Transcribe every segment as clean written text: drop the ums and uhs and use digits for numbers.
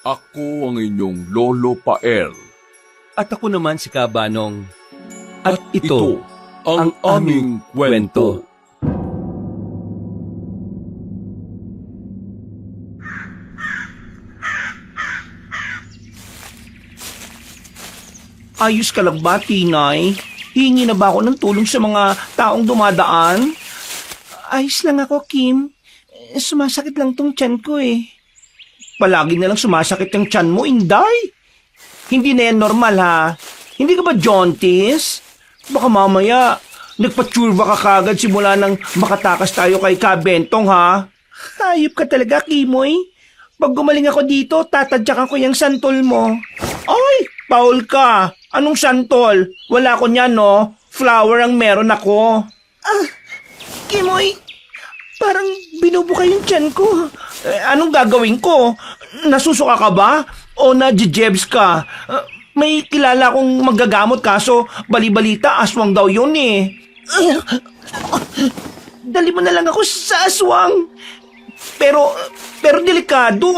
Ako ang inyong Lolo Pael. At ako naman si Kabanong. At Ito ang aming kwento. Ayos ka lang ba, Tinay? Hingi na ba ako ng tulong sa mga taong dumadaan? Ayos lang ako, Kim. Sumasakit lang tong tiyan ko eh. Palagi na lang sumasakit yung tiyan mo, Inday. Hindi na yan normal, ha? Hindi ka ba jaundice? Baka mamaya, nagpa-tsurba ka kagad simula nang makatakas tayo kay Kabentong, ha? Hayop ka talaga, Kimoy. Pag gumaling ako dito, tatadyakan ko yung santol mo. Ay, Paul ka. Anong santol? Wala ko niyan, no? Flower ang meron ako. Kimoy, parang binubuka yung tiyan ko. Anong gagawin ko? Nasusuka ka ba? O na-jebs ka? May kilala akong magagamot kaso bali-balita aswang daw yun eh. Dali mo na lang ako sa aswang. Pero delikado.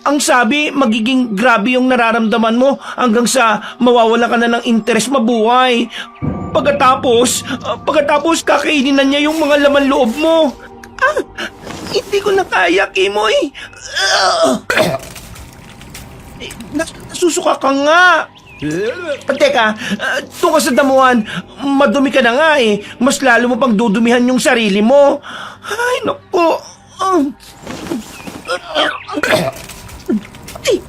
Ang sabi, magiging grabe yung nararamdaman mo hanggang sa mawawala ka na ng interes mabuhay. Pagkatapos kakainin na niya yung mga laman loob mo. Hindi ko na kaya, Kimoy. Nasusuka ka nga. Teka, doon ka sa damuhan, madumi ka na nga eh. Mas lalo mo pang dudumihan yung sarili mo. Ay, naku. Ay,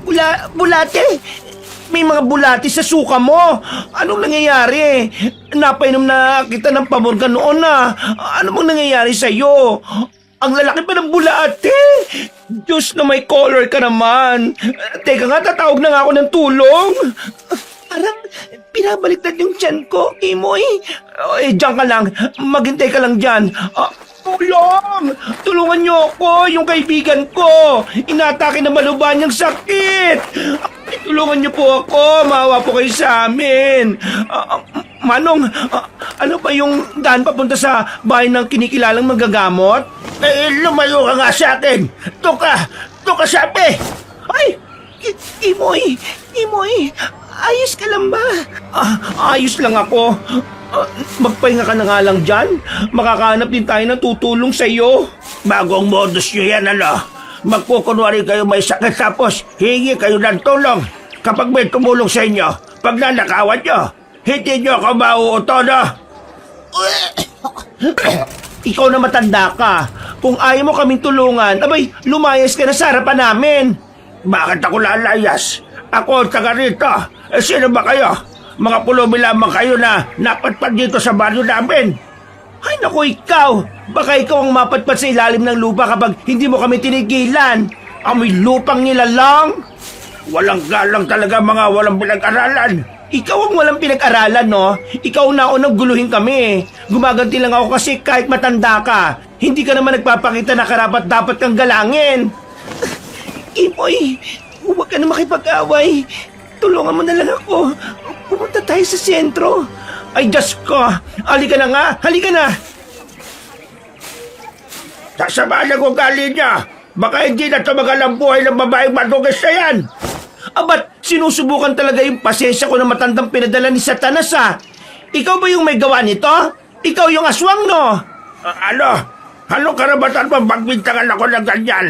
bulate. May mga bulati sa suka mo. Anong nangyayari? Napainom na kita ng pamorga noon na. Ano bang nangyayari sa'yo? Ang lalaki pa ng bulate. Diyos na may color ka naman. Teka nga, tatawag na nga ako ng tulong. Parang pinabaliktad yung tiyan ko, Kimoy. Diyan ka lang. Maghintay ka lang dyan. Tulong! Tulungan niyo ako, yung kaibigan ko. Inatake na maluban niyang sakit. Tulungan niyo po ako. Maawa po kayo sa amin. Manong, ano ba yung daan papunta sa bahay ng kinikilalang magagamot? Lumayo ka nga sa akin. Ito ka sabi. Ay, Imoy, ayos ka lang ba? Ayos lang ako. Magpahinga ka na nga lang dyan. Makakahanap din tayo ng tutulong sa iyo. Bagong modus nyo yan, ano? Magkukunwari kayo may sakit tapos hingi kayo ng tulong. Kapag may tumulong sa inyo, pag nanakawan nyo, hindi nyo ako mauuto, no? Ikaw na matanda ka. Kung ayaw mo kaming tulungan, abay, lumayas ka na sa harapan namin. Bakit ako lalayas? Ako ang taga rito. Sino ba kayo? Mga pulubi lamang kayo na napatpat dito sa baryo namin. Ay naku, ikaw! Baka ikaw ang mapatpat sa ilalim ng lupa kapag hindi mo kami tinigilan. Amoy lupang nilalang. Walang galang talaga mga walang pinag-aralan. Ikaw ang walang pinag-aralan, no? Ikaw na unang guluhin kami. Gumaganti lang ako kasi kahit matanda ka, hindi ka naman nagpapakita na karapat-dapat kang galangin. Imoy, huwag ka na makipag-away. Tulungan mo na lang ako. Pumunta tayo sa sentro. Ay, Diyos ko! Halika na nga! Halika na! Sasamahan ako galing niya. Baka hindi na tumagal ang buhay ng babaeng madugis na yan. Ba't sinusubukan talaga yung pasensya ko na matandang pinadala ni Satanas, ha? Ikaw ba yung may gawa nito? Ikaw yung aswang, no? Ano karapatan mo magbintangan ako ng ganyan?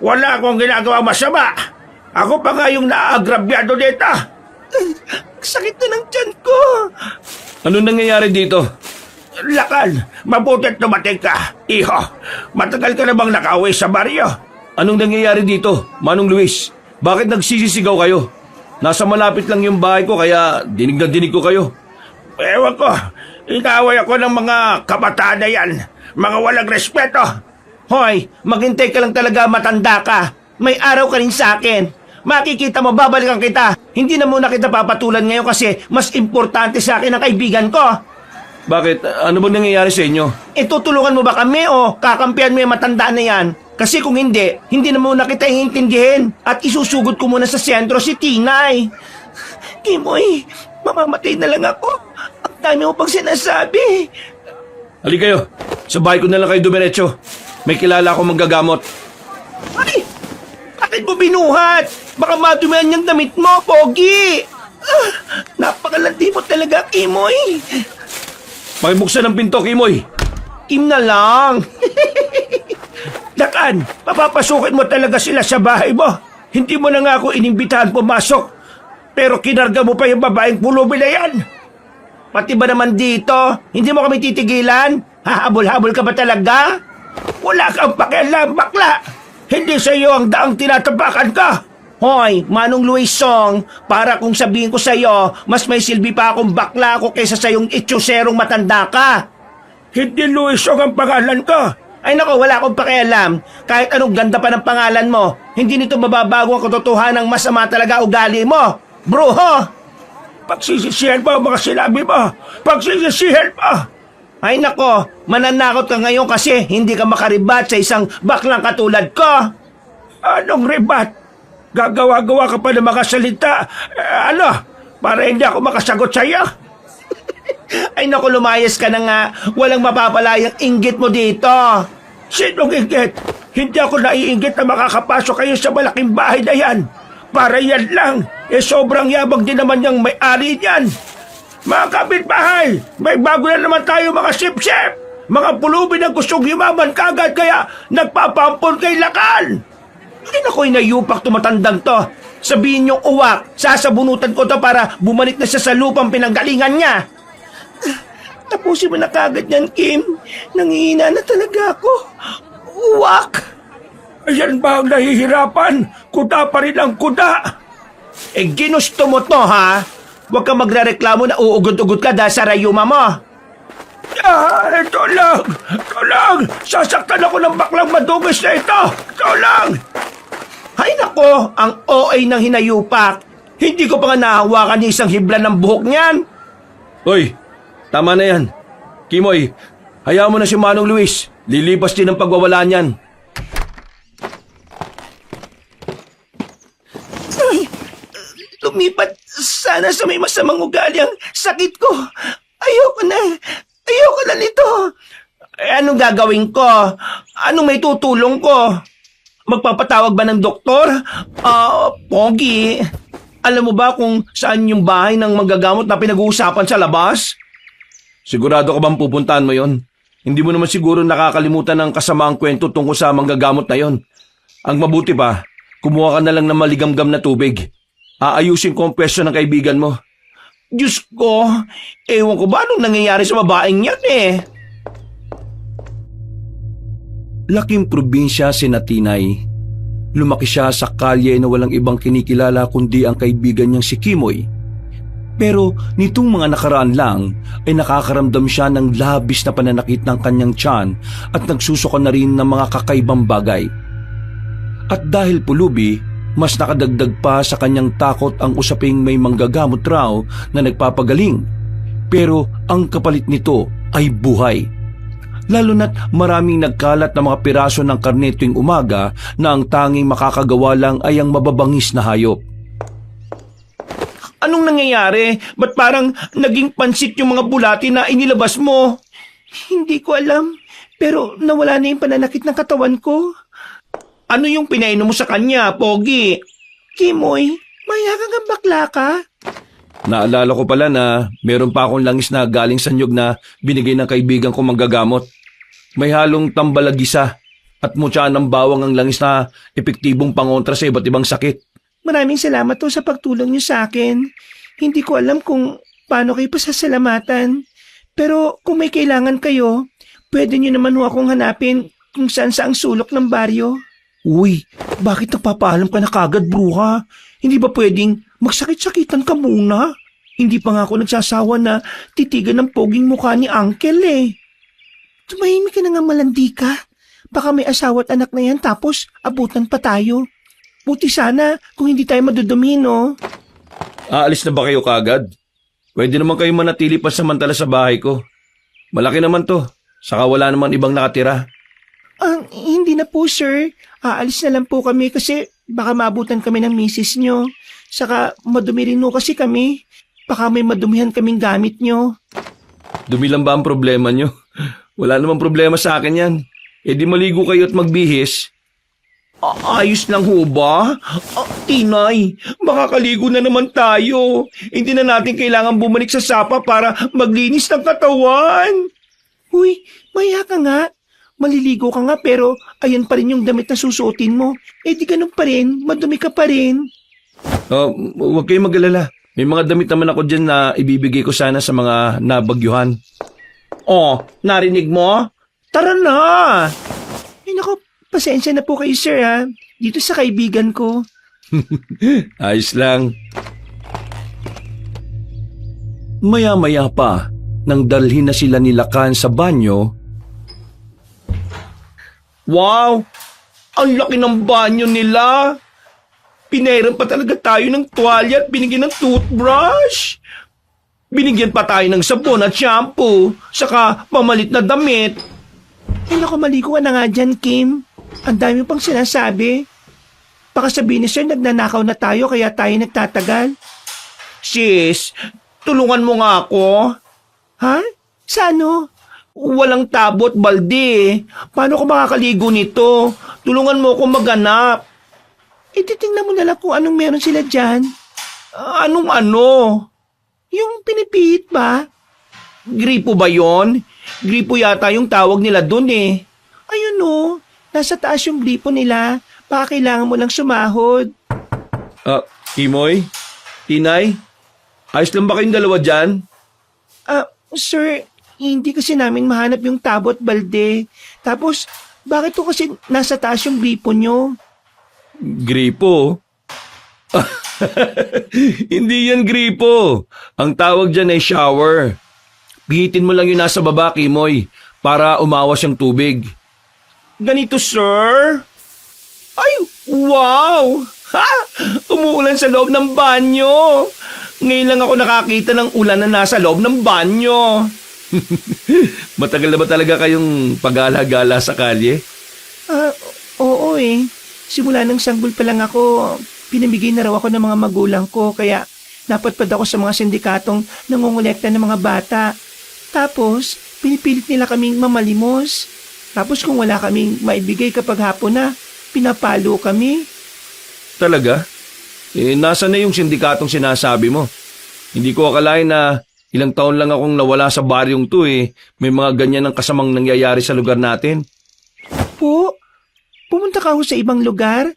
Wala akong ginagawa masama. Ako pa nga yung naagrabyado dito. Sakit na ng tiyan ko. Anong nangyayari dito? Lakal, mabuti't dumating ka. Iho, matagal ka na bang nakauwi sa baryo? Anong nangyayari dito, Manong Luis? Bakit nagsisisigaw kayo? Nasa malapit lang yung bahay ko kaya dinig na dinig ko kayo. Ewan ko, inaway ako ng mga kabataan na yan. Mga walang respeto. Hoy, maghintay ka lang talaga, matanda ka. May araw ka rin sa akin. Makikita mo, babalikan kita. Hindi na muna kita papatulan ngayon kasi mas importante sa akin ang kaibigan ko. Bakit? Ano bang nangyayari sa inyo? Tutulungan mo ba kami o kakampihan mo yung matanda na yan? Kasi kung hindi na muna kita iintindihin at isusugod ko muna sa sentro si Tinay. Kimoy, mamamatay na lang ako. Ang dami mo pang sinasabi. Halika kayo. Sa bahay ko na lang kayo dumiretso. May kilala akong manggagamot. Ay! Bakit Bakit mo binuhat? Baka madumihan yung damit mo, Pogi! Napakalandi mo talaga, Kimoy! Pakibuksan ang pinto, Kimoy! Kim na lang! Dakan, papapasukin mo talaga sila sa bahay mo. Hindi mo na nga ako inimbitahan pumasok. Pero kinarga mo pa yung babaeng pulubi na yan. Pati ba naman dito, hindi mo kami titigilan? Hahabol-habol ka ba talaga? Wala kang pakialam, bakla! Hindi sa iyo ang daang tinatapakan ka! Hoy, Manong Luisong, para kung sabihin ko sa iyo, mas may silbi pa akong bakla ako kaysa sa iyong itsuserong matanda ka. Hindi Luisong ang pangalan ko. Ay nako, wala akong pakialam. Kahit anong ganda pa ng pangalan mo, hindi nito mababago ang katotohanan ng masama talaga ugali mo. Bruho! Pagsisisihan pa ang mga sinabi mo. Pagsisisihan pa! Ay nako, mananakot ka ngayon kasi hindi ka makaribat sa isang baklang katulad ko. Anong ribat? Gagawa-gawa ka pa ng mga salita. Para hindi ako makasagot sa iyo? Ay naku, lumayas ka na nga. Walang mapapalayang inggit mo dito. Sinong inggit? Hindi ako naiinggit na makakapasok kayo sa malaking bahay na yan. Para yan lang. Sobrang yabang din naman yung may-ari niyan. Mga kapitbahay, may bago na naman tayo mga sip-sip. Mga pulubi na gustong yumaman kagad kaya nagpapampon kay Lakan. Ay naku, inayupak tumatandang to. Sabihin niyong uwak, sasabunutan ko to para bumalik na siya sa lupang pinanggalingan niya. Tapusin mo na kagad yan, Kim. Nangihina na talaga ako. Uwak! Ayan ba ang nahihirapan? Kuda pa rin ang kuda. Ginusto mo to, ha? Huwag kang magrereklamo na uugod-ugod ka dahil sa rayuma mo. Ito lang. Sasaktan ako ng baklang madugis na ito. Ito lang. Hay nako, ang OA ng hinayupak. Hindi ko pa nga nahawakan ni isang hibla ng buhok niyan. Hoy, tama na yan. Kimoy, hayaan mo na si Manong Luis. Lilipas din ang pagwawala niyan. Lumipat sana sa may masamang ugali ang sakit ko. Ayoko na nito. Anong gagawin ko? Anong may tutulong ko? Magpapatawag ba ng doktor? Pogi, alam mo ba kung saan yung bahay ng manggagamot na pinag-uusapan sa labas? Sigurado ka bang pupuntahan mo yon? Hindi mo naman siguro nakakalimutan ng kasamaang kwento tungkol sa manggagamot na yon. Ang mabuti pa, kumuha ka na lang ng maligamgam na tubig. Aayusin ko ang pwesto ng kaibigan mo. Diyos ko, ewan ko ba anong nangyayari sa babaeng yan eh. Laking probinsya si Natinay. Lumaki siya sa kalye na walang ibang kinikilala kundi ang kaibigan niyang si Kimoy. Pero nitong mga nakaraan lang ay nakakaramdam siya ng labis na pananakit ng kanyang tiyan at nagsusuka na rin ng mga kakaibang bagay. At dahil pulubi, mas nakadagdag pa sa kanyang takot ang usaping may manggagamot raw na nagpapagaling. Pero ang kapalit nito ay buhay. Lalo na't maraming nagkalat na mga piraso ng karne tuwing umaga na ang tanging makakagawa lang ay ang mababangis na hayop. Anong nangyayari? Ba't parang naging pansit yung mga bulati na inilabas mo? Hindi ko alam, pero nawala na yung pananakit ng katawan ko. Ano yung pinainom mo sa kanya, Pogi? Kimoy, mayakang ang bakla ka. Naalala ko pala na meron pa akong langis na galing sa nyug na binigay ng kaibigan ko manggagamot. May halong tambalagisa at mutya ng bawang ang langis na epektibong pangontra sa iba't ibang sakit. Maraming salamat to sa pagtulong niyo sa akin. Hindi ko alam kung paano kayo pasasalamatan. Pero kung may kailangan kayo, pwede niyo naman ho akong hanapin kung saan sa ang sulok ng baryo. Uy, bakit nagpapaalam ka na kagad, bruha? Hindi ba pwedeng magsakit-sakitan ka muna? Hindi pa nga ako nagsasawa na titigan ng poging mukha ni Uncle eh. Tumahimik ka na nga, malandi ka. Baka may asawa at anak na yan tapos abutan pa tayo. Buti sana kung hindi tayo madudumi, no? Aalis na ba kayo kagad? Pwede naman kayo manatili pa samantala sa bahay ko. Malaki naman to, saka wala naman ibang nakatira. Hindi na po, sir. Aalis na lang po kami kasi baka maabutan kami ng misis nyo. Saka madumi rin po kasi kami. Baka may madumihan kaming gamit nyo. Dumi lang ba ang problema nyo? Wala namang problema sa akin yan. E di maligo kayo at magbihis. Ayos lang ho ba? Tinay, makakaligo na naman tayo. Hindi na natin kailangan bumalik sa sapa para maglinis ng katawan. Uy, maya ka nga. Maliligo ka nga pero ayan pa rin yung damit na susuotin mo. Eh di ganun pa rin, madumi ka pa rin. Huwag kayong mag-alala. May mga damit naman ako dyan na ibibigay ko sana sa mga nabagyuhan. Oh, narinig mo? Tara na! Ay naku, pasensya na po kayo sir ha. Dito sa kaibigan ko. Ayos lang. Maya-maya pa, nang dalhin na sila ni Lakan sa banyo. Wow! Ang laki ng banyo nila! Pinairan pa talaga tayo ng tuwalya at binigyan ng toothbrush. Binigyan pa tayo ng sabon at shampoo, saka pamalit na damit. Ay naku, maligo ka na nga dyan, Kim. Ang dami pang sinasabi. Baka sabihin ni sir, nagnanakaw na tayo kaya tayo nagtatagal. Sis, tulungan mo nga ako. Ha? Sa ano? Walang tabot, balde. Paano ko makakaligo nito? Tulungan mo ako maghanap. E titingnan mo na lang kung anong meron sila dyan. Anong ano? Yung pinipihit ba? Gripo ba yon? Gripo yata yung tawag nila dun eh. Ayun o, nasa taas yung gripo nila. Baka kailangan mo lang sumahod. Kimoy? Tinay? Ayos lang ba kayong dalawa dyan? Sir, hindi kasi namin mahanap yung tabot, balde. Tapos, bakit po kasi nasa taas yung gripo nyo? Gripo? Hindi yan gripo. Ang tawag dyan ay shower. Pihitin mo lang yung nasa baba, Kimoy, para umawas yung tubig. Ganito, sir? Ay, wow! Ha! Umuulan sa loob ng banyo. Ngayon lang ako nakakita ng ulan na nasa loob ng banyo. Matagal na ba talaga kayong pag-gala-gala sa kalye? Oo eh. Simula ng sanggol pa lang ako, pinamigay na raw ako ng mga magulang ko kaya napadpad ako sa mga sindikatong nangongolekta ng mga bata. Tapos, pinipilit nila kaming mamalimos. Tapos kung wala kaming maibigay kapag hapon na, pinapalo kami. Talaga? Nasa na yung sindikatong sinasabi mo? Hindi ko akalain na ilang taon lang akong nawala sa baryong to eh. May mga ganyan ang kasamang nangyayari sa lugar natin. Po? Pumunta ka ho sa ibang lugar?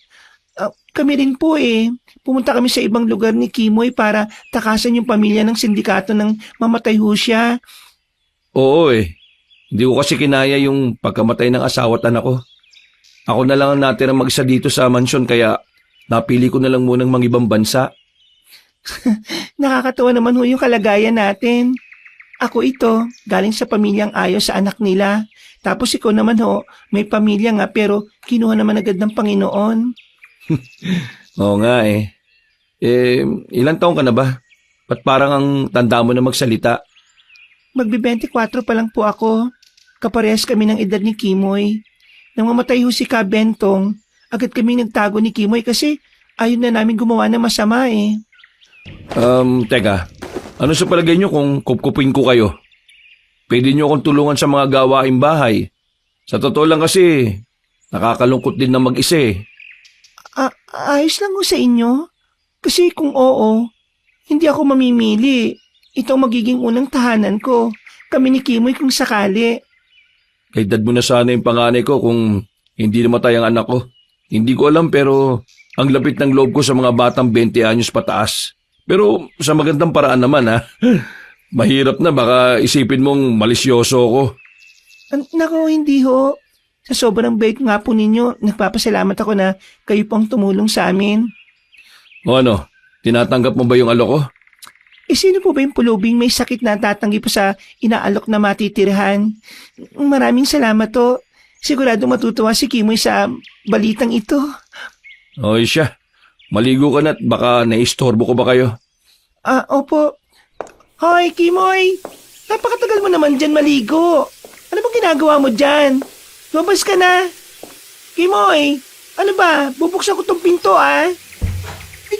Kami rin po eh. Pumunta kami sa ibang lugar ni Kimoy para takasan yung pamilya ng sindikato ng mamatay ho siya. Oo eh. Hindi ko kasi kinaya yung pagkamatay ng asawa at anak ko. Ako na lang ang natirang mag-isa dito sa mansyon kaya napili ko na lang munang mangibang bansa. Nakakatuwa naman ho yung kalagayan natin. Ako ito, galing sa pamilyang ayos sa anak nila. Tapos ikaw naman ho, may pamilya nga pero kinuha naman agad ng Panginoon. Oo nga eh. Ilang taon ka na ba? Ba't parang ang tanda mo na magsalita? Magbe-24 pa lang po ako. Kaparehas kami ng edad ni Kimoy. Nang mamatay ho si Ka Bentong, agad kaming nagtago ni Kimoy kasi ayun na namin gumawa ng masama eh. Teka. Ano sa palagay nyo kung kupkupin ko kayo? Pwede nyo akong tulungan sa mga gawaing bahay. Sa totoo lang kasi, nakakalungkot din na mag-isa eh. Ayos lang ho sa inyo. Kasi kung oo, hindi ako mamimili. Ito ang magiging unang tahanan ko. Kami ni Kimoy kung sakali. Kaedad mo na sana yung panganay ko kung hindi namatay ang anak ko. Hindi ko alam pero ang lapit ng loob ko sa mga batang 20 anyos pataas. Pero sa magandang paraan naman ha. Mahirap na baka isipin mong malisyoso ako. Nako, hindi ho. Sa sobrang bait nga po ninyo, nagpapasalamat ako na kayo pong tumulong sa amin. O ano, tinatanggap mo ba yung alok ko? Sino po ba yung pulubing may sakit na tatanggi po sa inaalok na matitirahan? Maraming salamat to. Sigurado matutuwa si Kimoy sa balitang ito. Oy siya, maligo ka na't baka naistorbo ko ba kayo? Opo. Hoy, Kimoy! Napakatagal mo naman dyan maligo. Ano bang ginagawa mo dyan? Lumabas ka na. Kimoy, ano ba? Bubuksan ko tong pinto Ay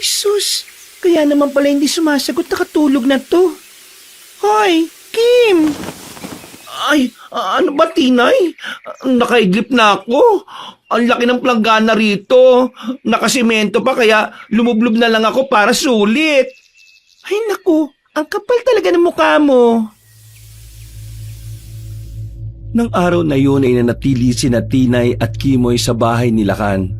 sus! Kaya naman pala hindi sumasagot, nakatulog na to. Hoy, Kim! Ay, ano ba, Tinay? Nakaidlip na ako. Ang laki ng planggana rito. Nakasimento pa kaya lumublob na lang ako para sulit. Ay naku, ang kapal talaga ng mukha mo. Nang araw na yun ay nanatili sina Tinay at Kimoy sa bahay ni Lakan.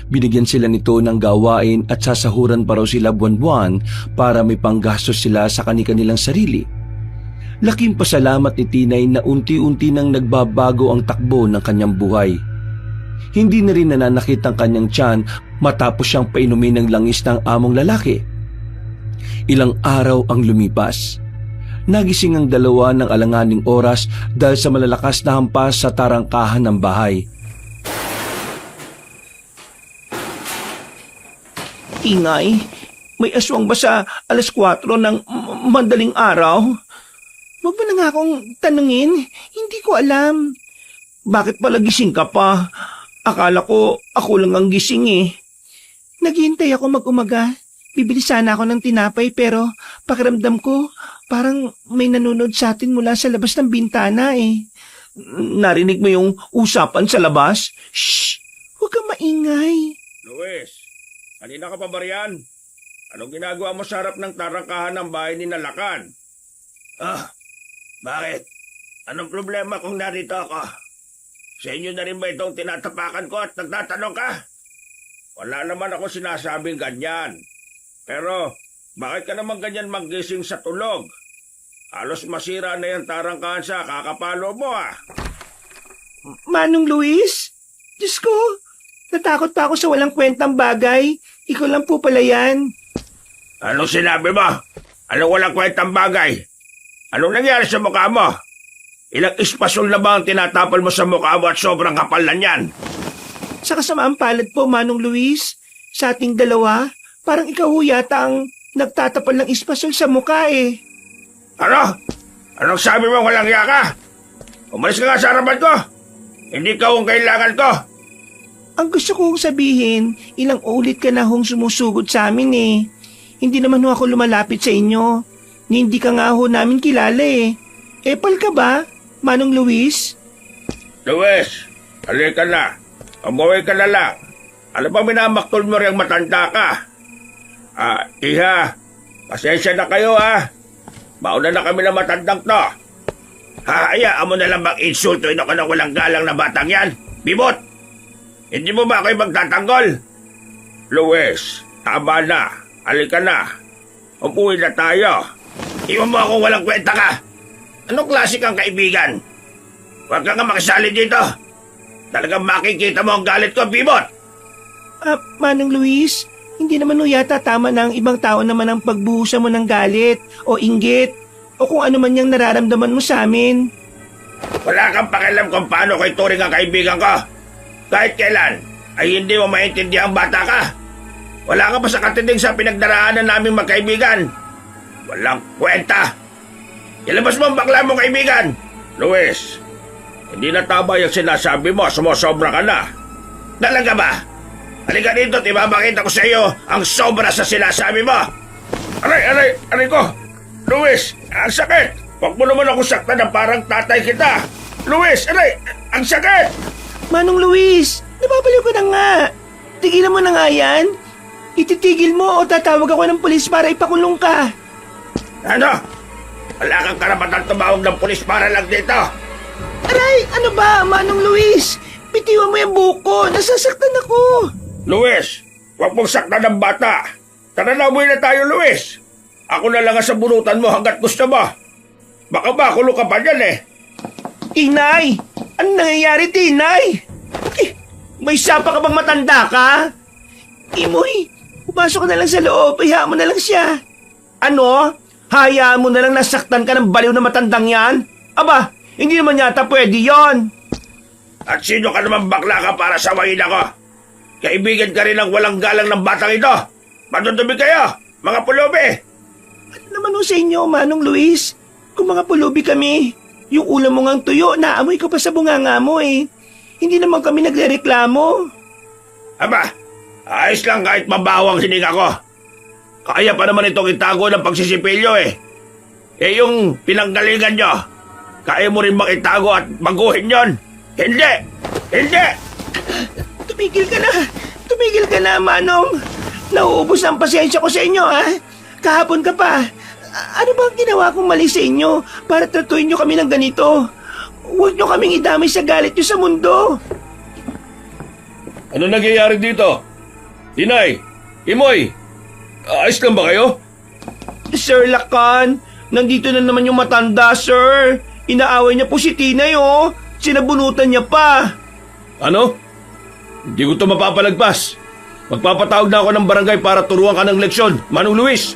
Binigyan sila nito ng gawain at sasahuran pa raw sila buwan-buwan para may panggastos sila sa kani-kanilang sarili. Laking pasalamat ni Tinay na unti-unti nang nagbabago ang takbo ng kanyang buhay. Hindi na rin nananakit ang kanyang tiyan matapos siyang painumin ng langis ng among lalaki. Ilang araw ang lumipas. Nagising ang dalawa ng alanganing oras dahil sa malalakas na hampas sa tarangkahan ng bahay. Ingay, may aswang ba sa 4:00 ng madaling araw? Huwag mo na nga akong tanungin, hindi ko alam. Bakit pala gising ka pa? Akala ko ako lang ang gising eh. Naghihintay ako mag-umaga. Bibili sana ako ng tinapay pero pakiramdam ko parang may nanonood sa atin mula sa labas ng bintana eh. Narinig mo yung usapan sa labas? Shh! Huwag kang maingay. Luis, kanina ka pa ba riyan? Anong ginagawa mo sa harap ng tarangkahan ng bahay ni Nalakan? Bakit? Anong problema kung narito ako? Sa inyo na rin ba itong tinatapakan ko at nagtatanong ka? Wala naman ako sinasabing ganyan. Pero, bakit ka naman ganyan maggising sa tulog? Halos masira na yung tarangkahan sa kakapalo mo Manong Luis? Diyos ko, natakot pa ako sa walang kwentang bagay. Ikaw lang po pala yan. Anong sinabi mo? Anong walang kwentang bagay? Anong nangyari sa mukha mo? Ilang espasol na ba ang tinatapal mo sa mukha mo at sobrang kapal na niyan? Sa kasamaang palad po, Manong Luis, sa ating dalawa, parang ikaw ho yata ang nagtatapal ng espasol sa mukha eh. Ano? Anong sabi mo walang iya ka? Umalis ka nga sa harapan ko. Hindi ka ang kailangan ko. Ang gusto kong sabihin, ilang ulit ka na hong sumusugod sa amin eh. Hindi naman ho ako lumalapit sa inyo. Hindi ka nga ho namin kilala eh. Epal ka ba, Manong Luis? Luis, halika na. Umuwi ka na lang. Ano ba minamaktol mo riyang matanda ka? Iha, pasensya na kayo Mauna na kami na matandang to. Hayaan mo na lang mag-insultoin ako ng walang galang na batang yan. Bibot! Hindi mo ba ako'y magtatanggol? Luis, tama na. Halika na. Umuwi na tayo. Iwan mo akong walang kwenta ka. Anong klase kang kaibigan? Huwag ka nga makisali dito. Talagang makikita mo ang galit ko, Bibot! Manong Luis, hindi naman ho yata tama na ang ibang tao naman ang pagbuhusan mo ng galit o inggit o kung ano man yung nararamdaman mo sa amin. Wala kang pakialam kung paano ko ituring ang kaibigan ko. Kahit kailan ay hindi mo maintindihan ang bata ka. Wala ka pa sa katinding sa pinagdaraanan naming magkaibigan. Walang kwenta. Ilabas mo ang bakla mong kaibigan. Luis, hindi na tama yung sinasabi mo. Sumusobra ka na. Talaga ba? Halika dito at ibabakita ko sa iyo ang sobra sa sinasabi mo. Aray ko. Luis, ang sakit. Huwag mo naman ako saktan na parang tatay kita. Luis, ang sakit. Manong Luis, nababaliw ka na nga. Tigilan mo na nga yan. Ititigil mo o tatawag ako ng pulis para ipakulong ka. Ano? Wala kang karapatan tumawag ng pulis para lang dito. Aray, ano ba, Manong Luis? Bitiwan mo yung buko. Nasasaktan ako. Luis, huwag mong saktan ng bata. Tara na, umuwi na tayo, Luis. Ako na lang ang sabunutan mo hanggat gusto mo. Baka makulo ka pa dyan eh. Inay! Ano nangyayari, Tinay? May sapa ka bang matanda ka? Imoy, pumasok ka na lang sa loob. Hayaan mo na lang siya. Ano? Hayaan mo na lang nasaktan ka ng baliw na matandang yan? Aba, hindi naman yata pwede yon. At sino ka naman bakla ka para sawayin ako? Kaibigan ka rin ng walang galang ng batang ito. Matutubi kayo, mga pulubi. Ano naman sa inyo, Manong Luis? Kung mga pulubi kami, yung ulam mo ngang tuyo, naamoy ko pa sa bunganga mo eh. Hindi naman kami nagrereklamo. Aba, ayos lang kahit mabawang hininga ko. Kaya pa naman itong itago ng pagsisipilyo eh. Yung pinanggalingan nyo, kaya mo rin bang itago at baguhin yon? Hindi! Hindi! Tumigil ka na! Tumigil ka na, Manong! Nauubos ang pasensya ko sa inyo, ha? Kahapon ka pa. Ano ba ang ginawa kong mali sa inyo para tratuhin nyo kami ng ganito? Huwag nyo kaming idamay sa galit nyo sa mundo. Ano nangyayari dito? Tinay, Imoy, ayos lang ba kayo? Sir Lacan, nandito na naman yung matanda, sir. Inaaway niya po si Tinay, oh. Sinabunutan niya pa. Ano? Hindi ko to mapapalagpas. Magpapatawag na ako ng barangay para turuan ka ng leksyon, Manong Luis.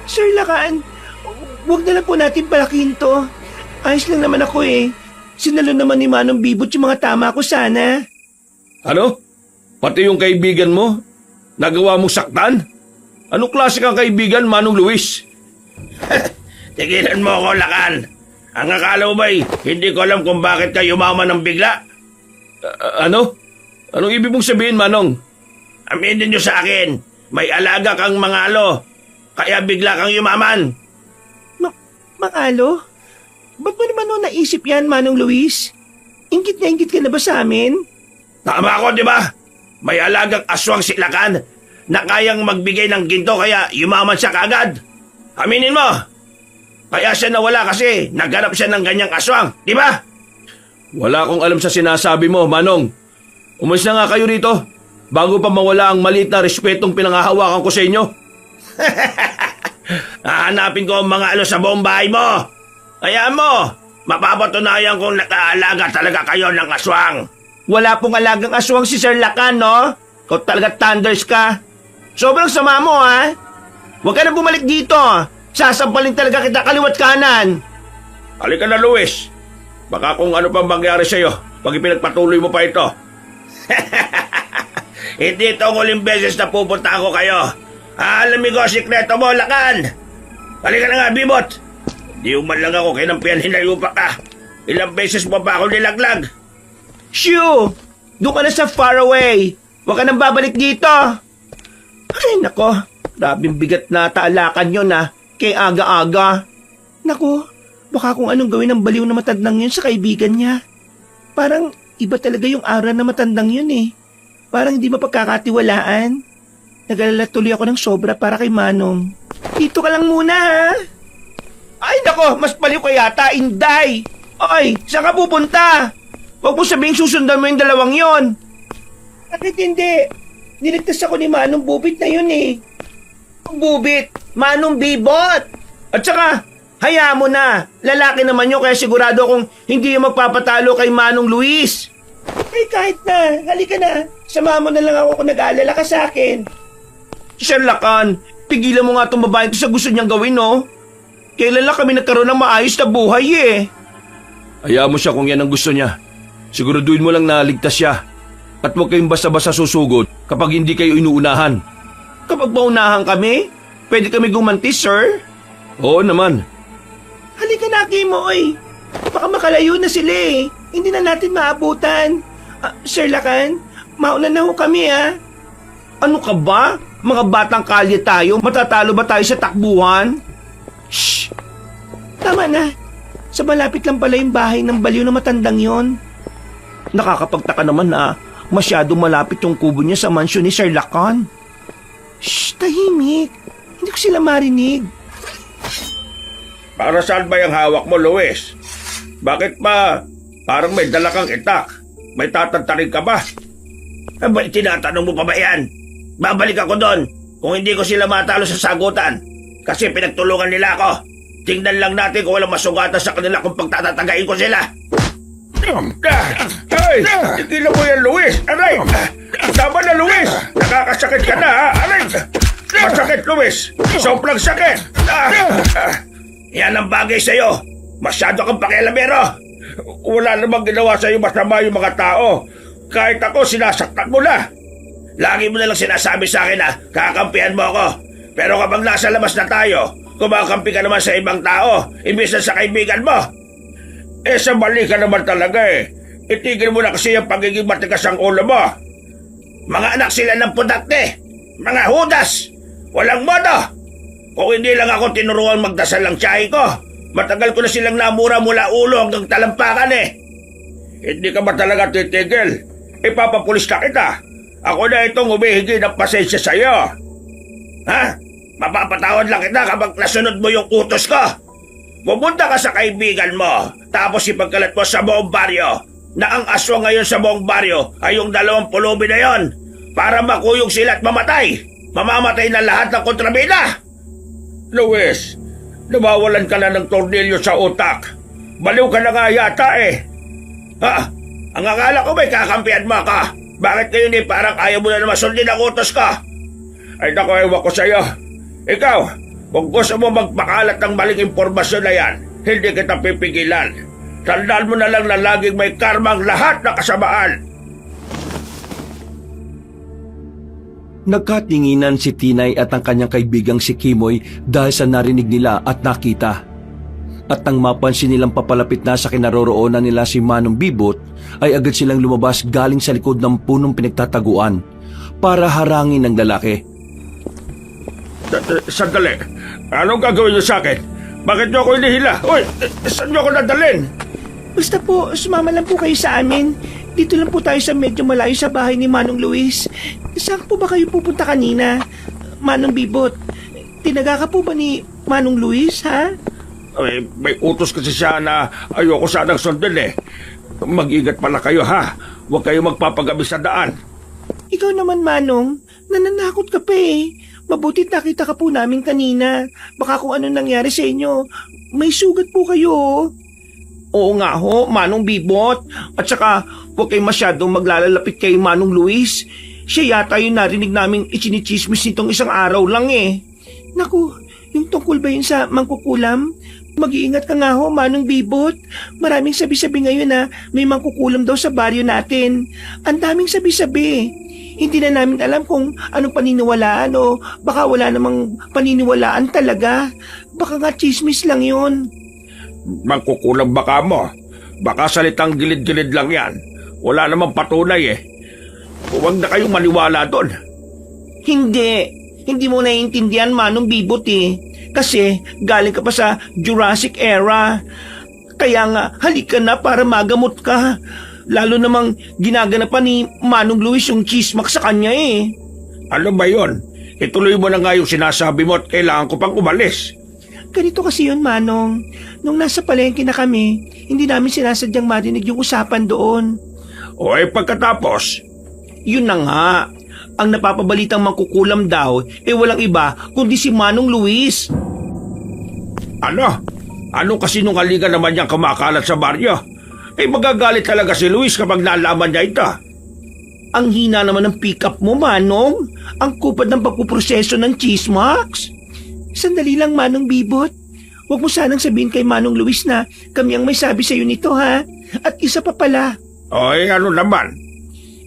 Sir Lacan, huwag na lang po natin palakihin to. Ayos lang naman ako eh. Sinalo naman ni Manong Bibot yung mga tama ko sana. Ano? Pati yung kaibigan mo? Nagawa mong saktan? Anong klase kang kaibigan, Manong Luis? Tigilan mo ako, Lakan. Ang akala mo ba'y hindi ko alam kung bakit ka yumaman ng bigla? Ano? Anong ibig mong sabihin, Manong? Aminin niyo sa akin, may alaga kang mangalo, kaya bigla kang yumaman. Mangalo? Ba't mo naman nung naisip yan, Manong Luis? Ingit na ingit ka na ba sa amin? Tama ako, di ba? May alagang aswang si Lakan na kayang magbigay ng ginto kaya yumaman siya kaagad. Aminin mo. Kaya siya nawala kasi naghanap siya ng ganyang aswang, di ba? Wala akong alam sa sinasabi mo, Manong. Umalis na nga kayo rito bago pa mawala ang maliit na respetong pinangahawakan ko sa inyo. Hahanapin ko ang mga sa buong bahay mo. Kaya mo, mapapatunayan kung nakaalaga talaga kayo ng aswang. Wala pong alagang aswang si Sir Lacan, no? Ikaw talaga thunders ka. Sobrang sama mo, ha? Huwag ka na bumalik dito. Sasampalin talaga kita kaliwat kanan. Halika na, Luis. Baka kung ano pang mangyari sa'yo pag ipinagpatuloy mo pa ito. Hindi ito ang uling beses na pupunta ako kayo. Alamin ko ang sikreto mo, Lakan. Halika na nga, Bibot. Di uman lang ako kinampihan hinayupa ka. Ilang beses mo pa ako nilaglag. Shoo! Doon ka na sa far away. Huwag ka nang babalik dito. Ay, nako. Grabing bigat na taalakan yun, ha. Kay aga-aga. Nako, baka kung anong gawin ng baliw na matandang yun sa kaibigan niya. Parang iba talaga yung aura na matandang yun, eh. Parang hindi mapagkakatiwalaan. Nag-alala tuloy ako ng sobra para kay Manong. Dito ka lang muna, ha? Ay, nako, mas baliw ka yata, Inday. Ay, saan ka pupunta? Huwag mo sabihing susundan mo yung dalawang yon. Bakit hindi? Niligtas ako ni Manong Bubit na yun eh. Bubit? Manong Bibot? At saka, hayaan mo na. Lalaki naman yun kaya sigurado akong hindi yung magpapatalo kay Manong Luis. Eh kahit na, halika na. Sama mo na lang ako kung nag-aalala ka sa akin. Sir Lacan, pigilan mo nga itong babae ito sa gusto niyang gawin, no? Kailan lang kami nagkaroon ng maayos na buhay eh. Hayaan mo siya kung yan ang gusto niya. Siguraduhin mo lang na ligtas siya. At huwag kayong basta-basta susugod kapag hindi kayo inuunahan. Kapag maunahan kami, pwede kami gumanti, sir? Oo naman. Halika na, Kimoy. Baka makalayo na sila eh. Hindi na natin maabutan. Sir Lacan, mauna na ho kami ha. Ano ka ba? Mga batang kalye tayo, matatalo ba tayo sa takbuhan? Shh! Tama na. Sa malapit lang pala yung bahay ng baliw na matandang yon. Nakakapagtaka naman na masyado malapit yung kubo niya sa mansyon ni Sir Lacan. Shh! Tahimik. Hindi ko sila marinig. Para saan ba yung hawak mo, Luis? Bakit ba parang may dala kang itak? May tatantarin ka ba? Aba, tinatanong mo pa ba yan? Babalik ako doon kung hindi ko sila matalo sa sagutan. Kasi pinagtulungan nila ako. Tingnan lang natin kung walang masugatan sa kanila kung pagtatatagain ko sila. Ay! Tigilan mo yan, Luis! Aray! Tama na, Luis! Nakakasakit ka na, ha? Aray! Masakit, Luis! Sobrang sakit! Yan ang bagay sa'yo. Masyado kang pakialamero. Wala namang ginawa sa'yo masama yung mga tao. Kahit ako, sinasaktan mo na. Lagi mo nalang sinasabi sa akin na kakampihan mo ako. Pero kapag nasa labas na tayo, kumakampi ka naman sa ibang tao, imbis na sa kaibigan mo. Eh, sa mali ka naman talaga eh. Itigil mo na kasi yung pagiging matigas ang ulo mo. Mga anak sila ng pudakte. Mga hudas. Walang modo. Kung hindi lang ako tinuruan magdasal ng tiyahin ko, matagal ko na silang namura mula ulo hanggang talampakan eh. Hindi ka ba talaga titigil? ipapapulis na kita. Ako na itong humihingi ng pasensya sa'yo. Ha? Mapapatawad lang kita kapag nasunod mo yung utos ko. Pumunta ka sa kaibigan mo, tapos ipagkalat mo sa buong baryo na ang aswang ngayon sa buong baryo ay yung 20 pulubi na yon para makuyog sila at mamatay. Mamamatay na lahat ng kontrabida. Luis, nawawalan ka na ng tornilyo sa utak. Baliw ka na nga yata eh. Ha? Ang akala ko may kakampihan mo ka. Bakit ngayon parang ayaw mo na naman sundin ang utos ka? Ay naku, ewan ko sa'yo. Ikaw, kung gusto mo magpakalat ng maling impormasyon na yan, hindi kita pipigilan. Tandaan mo na lang na laging may karma ang lahat na kasamaan. Nagkatinginan si Tinay at ang kanyang kaibigang si Kimoy dahil sa narinig nila at nakita. At nang mapansin nilang papalapit na sa kinaroroonan nila si Manong Bibot, ay agad silang lumabas galing sa likod ng punong pinagtataguan para harangin ng lalaki. Sandali, anong gagawin niyo sa akin? Bakit niyo ako inihila? Uy, saan niyo ako nadalhin? Basta po, sumama lang po kayo sa amin. Dito lang po tayo sa medyo malayo sa bahay ni Manong Luis. Saan po ba kayo pupunta kanina? Manong Bibot, tinaga ka po ba ni Manong Luis, ha? May utos kasi siya na ayoko sanang sundin eh. Mag-ingat pala kayo ha. Huwag kayo magpapagabi sa daan. Ikaw naman, Manong, nananakot ka pa eh. Mabutit nakita ka po namin kanina. Baka kung ano nangyari sa inyo, may sugat po kayo. Oo nga ho, Manong Bibot. At saka, huwag kayo masyadong maglalalapit kay Manong Luis. Siya yata yung narinig naming ichinichismis nitong isang araw lang eh. Naku, yung tungkol ba yun sa mangkukulam? Mag-iingat ka nga ho, Manong Bibot. Maraming sabi-sabi ngayon na may mangkukulam daw sa baryo natin. Ang daming sabi-sabi. Hindi na namin alam kung anong paniniwalaan o baka wala namang paniniwalaan talaga. Baka nga chismis lang yun. Mangkukulam baka mo. Baka salitang gilid-gilid lang yan. Wala namang patunay eh. Huwag na kayong maniwala doon. Hindi mo naiintindihan, Manong Bibot eh. Kasi galing ka pa sa Jurassic era. Kaya nga, halika na para magamot ka. Lalo namang ginaganapan ni Manong Luis yung chismak sa kanya eh. Ano ba yon? Ituloy mo na nga yung sinasabi mo at kailangan ko pang umalis. Ganito kasi yun, Manong. Nung nasa palengke na kami, hindi namin sinasadyang marinig yung usapan doon. O pagkatapos? Yun na nga. Ang napapabalitang mangkukulam daw, walang iba kundi si Manong Luis. Ano? Ano kasi nung haligan naman niyang kumakalat sa baryo? Magagalit talaga si Luis kapag nalaman niya ito. Ang hina naman ng pick-up mo, Manong. Ang kupad ng pagpuproseso ng chismax. Sandali lang, Manong Bibot. Huwag mo sanang sabihin kay Manong Luis na kami ang may sabi sa'yo nito, ha? At isa pa pala. Ano naman?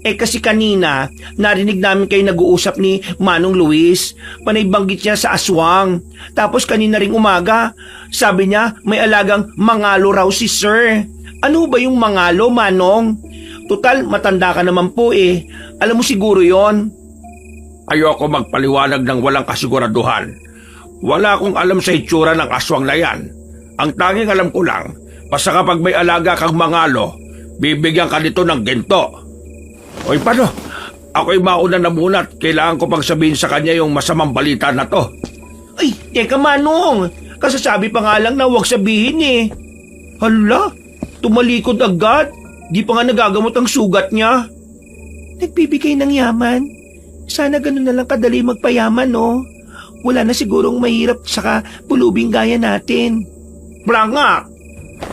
Kasi kanina, narinig namin kayo nag-uusap ni Manong Luis. Panay banggit niya sa aswang. Tapos kanina ring umaga, sabi niya may alagang mangalo raw si Sir. Ano ba yung mangalo, Manong? Total, matanda ka naman po eh. Alam mo siguro yon. Ayoko magpaliwanag ng walang kasiguraduhan. Wala akong alam sa itsura ng aswang na yan. Ang tanging alam ko lang, basta kapag may alaga kang mangalo, bibigyan ka nito ng ginto. Paano? Ako'y mauna na muna at kailangan ko pang sabihin sa kanya yung masamang balita na to. Ay, teka, Manong. Kasasabi pa nga lang na huwag sabihin eh. Hala, tumalikod agad. Di pa nga nagagamot ang sugat niya. Nagbibigay ng yaman. Sana ganun na lang kadali magpayaman, no? Wala na sigurong mahirap saka pulubing gaya natin. Branga!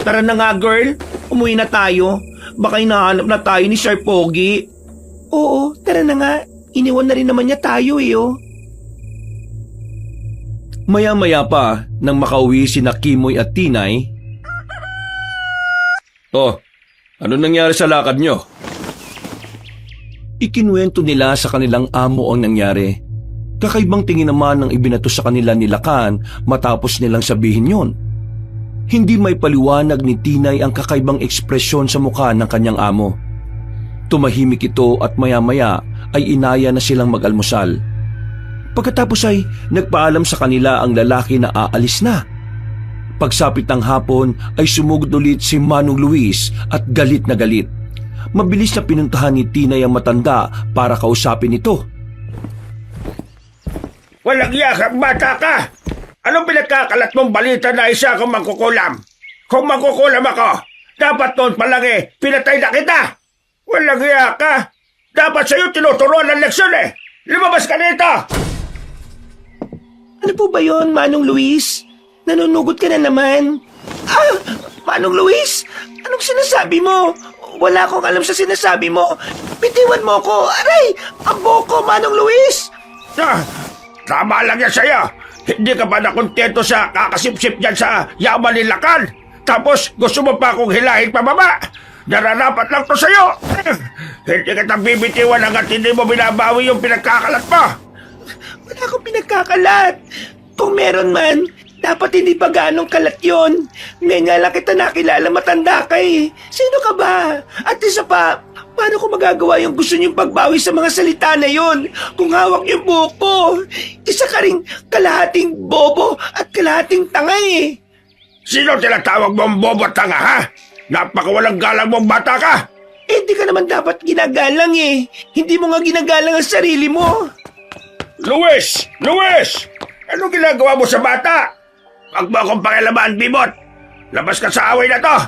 Tara na nga, girl. Umuwi na tayo. Baka hinahanap na tayo ni Sir Pogi. Oo, tara na nga. Iniwan na rin naman niya tayo eh, oh. Maya-maya pa, nang makauwi si Kimoy at Tinay. Ano nangyari sa lakad nyo? Ikinuwento nila sa kanilang amo ang nangyari. Kakaibang tingin naman ang ibinato sa kanila ni Lakan matapos nilang sabihin yon. Hindi may paliwanag ni Tinay ang kakaibang ekspresyon sa mukha ng kanyang amo. Tumahimik ito at maya-maya ay inaya na silang mag-almusal. Pagkatapos ay nagpaalam sa kanila ang lalaki na aalis na. Pagsapit ng hapon ay sumugod ulit si Manong Luis at galit na galit. mabilis na pinuntahan ni Tinay ang matanda para kausapin ito. Walang yakap, bata ka! Anong pinagkakalat mong balita na isa akong mangkukulam? Kung mangkukulam ako, dapat noon pa lang pinatay na kita! Walang yaka! Dapat sa'yo tinuturuan ng leksyon Lumabas ka dito! Ano po ba yon, Manong Luis? Nanunugot ka na naman. Ah! Manong Luis! Anong sinasabi mo? Wala akong alam sa sinasabi mo. Bitiwan mo ko. Aray! Ang buhok ko, Manong Luis! Tama lang yan sa'yo. Hindi ka ba nakontento sa kakasipsip dyan sa yaman ni Lakan? Tapos gusto mo pa akong hilahin pababa? Nararapat lang to sa'yo. Hindi ka nang bibitiwan hanggat hindi mo binabawi yung pinagkakalat mo. Wala akong pinagkakalat. Kung meron man, dapat hindi pa ganong kalat yun. Ngayon nga lang kita nakilala, matanda ka Sino ka ba? At isa pa, paano ko magagawa yung gusto niyong pagbawi sa mga salita na yun? Kung hawak yung buhok ko, isa ka ring kalahating bobo at kalahating tanga Sino tinatawag mo ang bobo at tanga, ha? Napakawalang galang mong bata ka! Hindi ka naman dapat ginagalang Hindi mo nga ginagalang ang sarili mo. Luis! Luis! Anong ginagawa mo sa bata? Huwag mo akong pakialaman, Bibot! Labas ka sa away na to!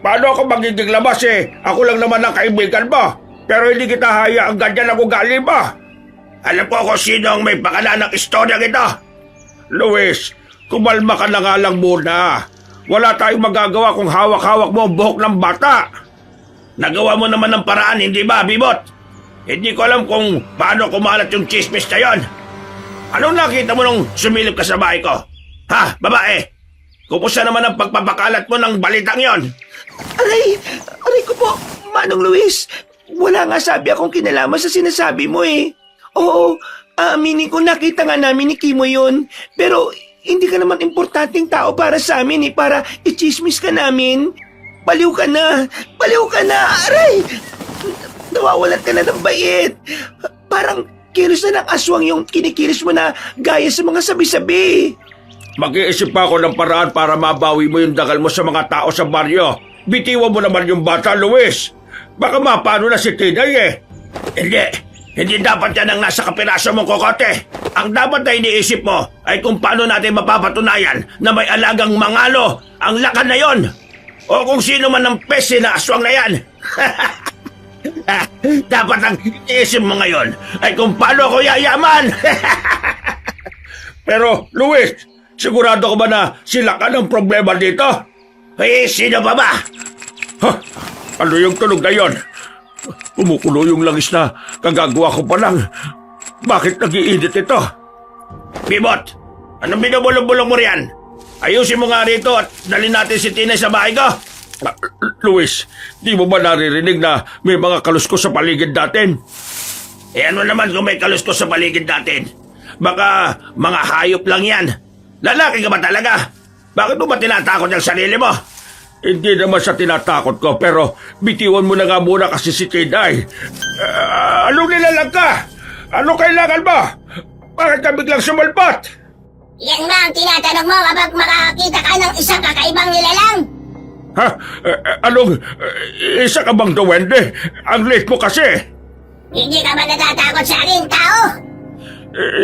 Paano ako magiging labas Ako lang naman ang kaibigan mo. Pero hindi kita hayaang ganyan ang ugali mo. Alam ko kung sino ang may pakala ng istorya ito. Luis, kumalma ka na nga lang muna. Wala tayong magagawa kung hawak-hawak mo ang buhok ng bata. Nagawa mo naman ng paraan, hindi ba, Bibot? Hindi ko alam kung paano kumalat yung chismis na yon. Anong nakita mo nung sumilip ka sa bahay ko? Ha, babae? Kumusta naman ang pagpapakalat mo ng balitang yon? Aray ko po, Manong Luis. Wala nga sabi akong kinalaman sa sinasabi mo Oo, aminin ko nakita nga namin ni Kimo yun. Pero hindi ka naman importanteng tao para sa amin para i-chismis ka namin. Baliw ka na! Baliw ka na! Aray! Nawawalan ka na ng bait. Parang kilos na ng aswang yung kinikilos mo na gaya sa mga sabi-sabi. Mag-iisip pa ako ng paraan para mabawi mo yung dagal mo sa mga tao sa baryo. Bitiwan mo naman yung bata, Luis. Baka mapano na si Tinay Hindi dapat yan ang nasa kapiraso mong kokote. Ang dapat na iniisip mo ay kung paano natin mapapatunayan na may alagang mangalo ang Lakan na yon. O kung sino man ang pese na aswang na yan. Dapat ang iniisip mo ngayon ay kung paano ako yayaman. Pero, Luis, sigurado ka ba na si Lakan ang problema dito? Sino pa ba? Ano yung tunog na yon? Kumukulo yung langis na kagagawa ko pa lang. Bakit nag-iinit ito? Bibot, anong binubulong-bulong mo riyan? Ayusin mo nga rito at dalhin natin si Tinay sa bahay ko. Luis, di mo ba naririnig na may mga kaluskos sa paligid natin? Ano naman kung may kaluskos sa paligid natin? Baka mga hayop lang yan. Lalaki ka ba talaga? Bakit mo ba tinatakot ang sarili mo? Hindi naman sa tinatakot ko, pero bitiwan mo na nga muna kasi si Tinay. Anong nilalang ka? Ano kailangan mo? Bakit ka biglang sumalpot? Yan ba ang tinatanong mo kapag makakakita ka ng isang kakaibang nilalang? Ha? Anong isa ka bang duwende? Ang late mo kasi. Hindi ka ba natatakot sa akin, tao?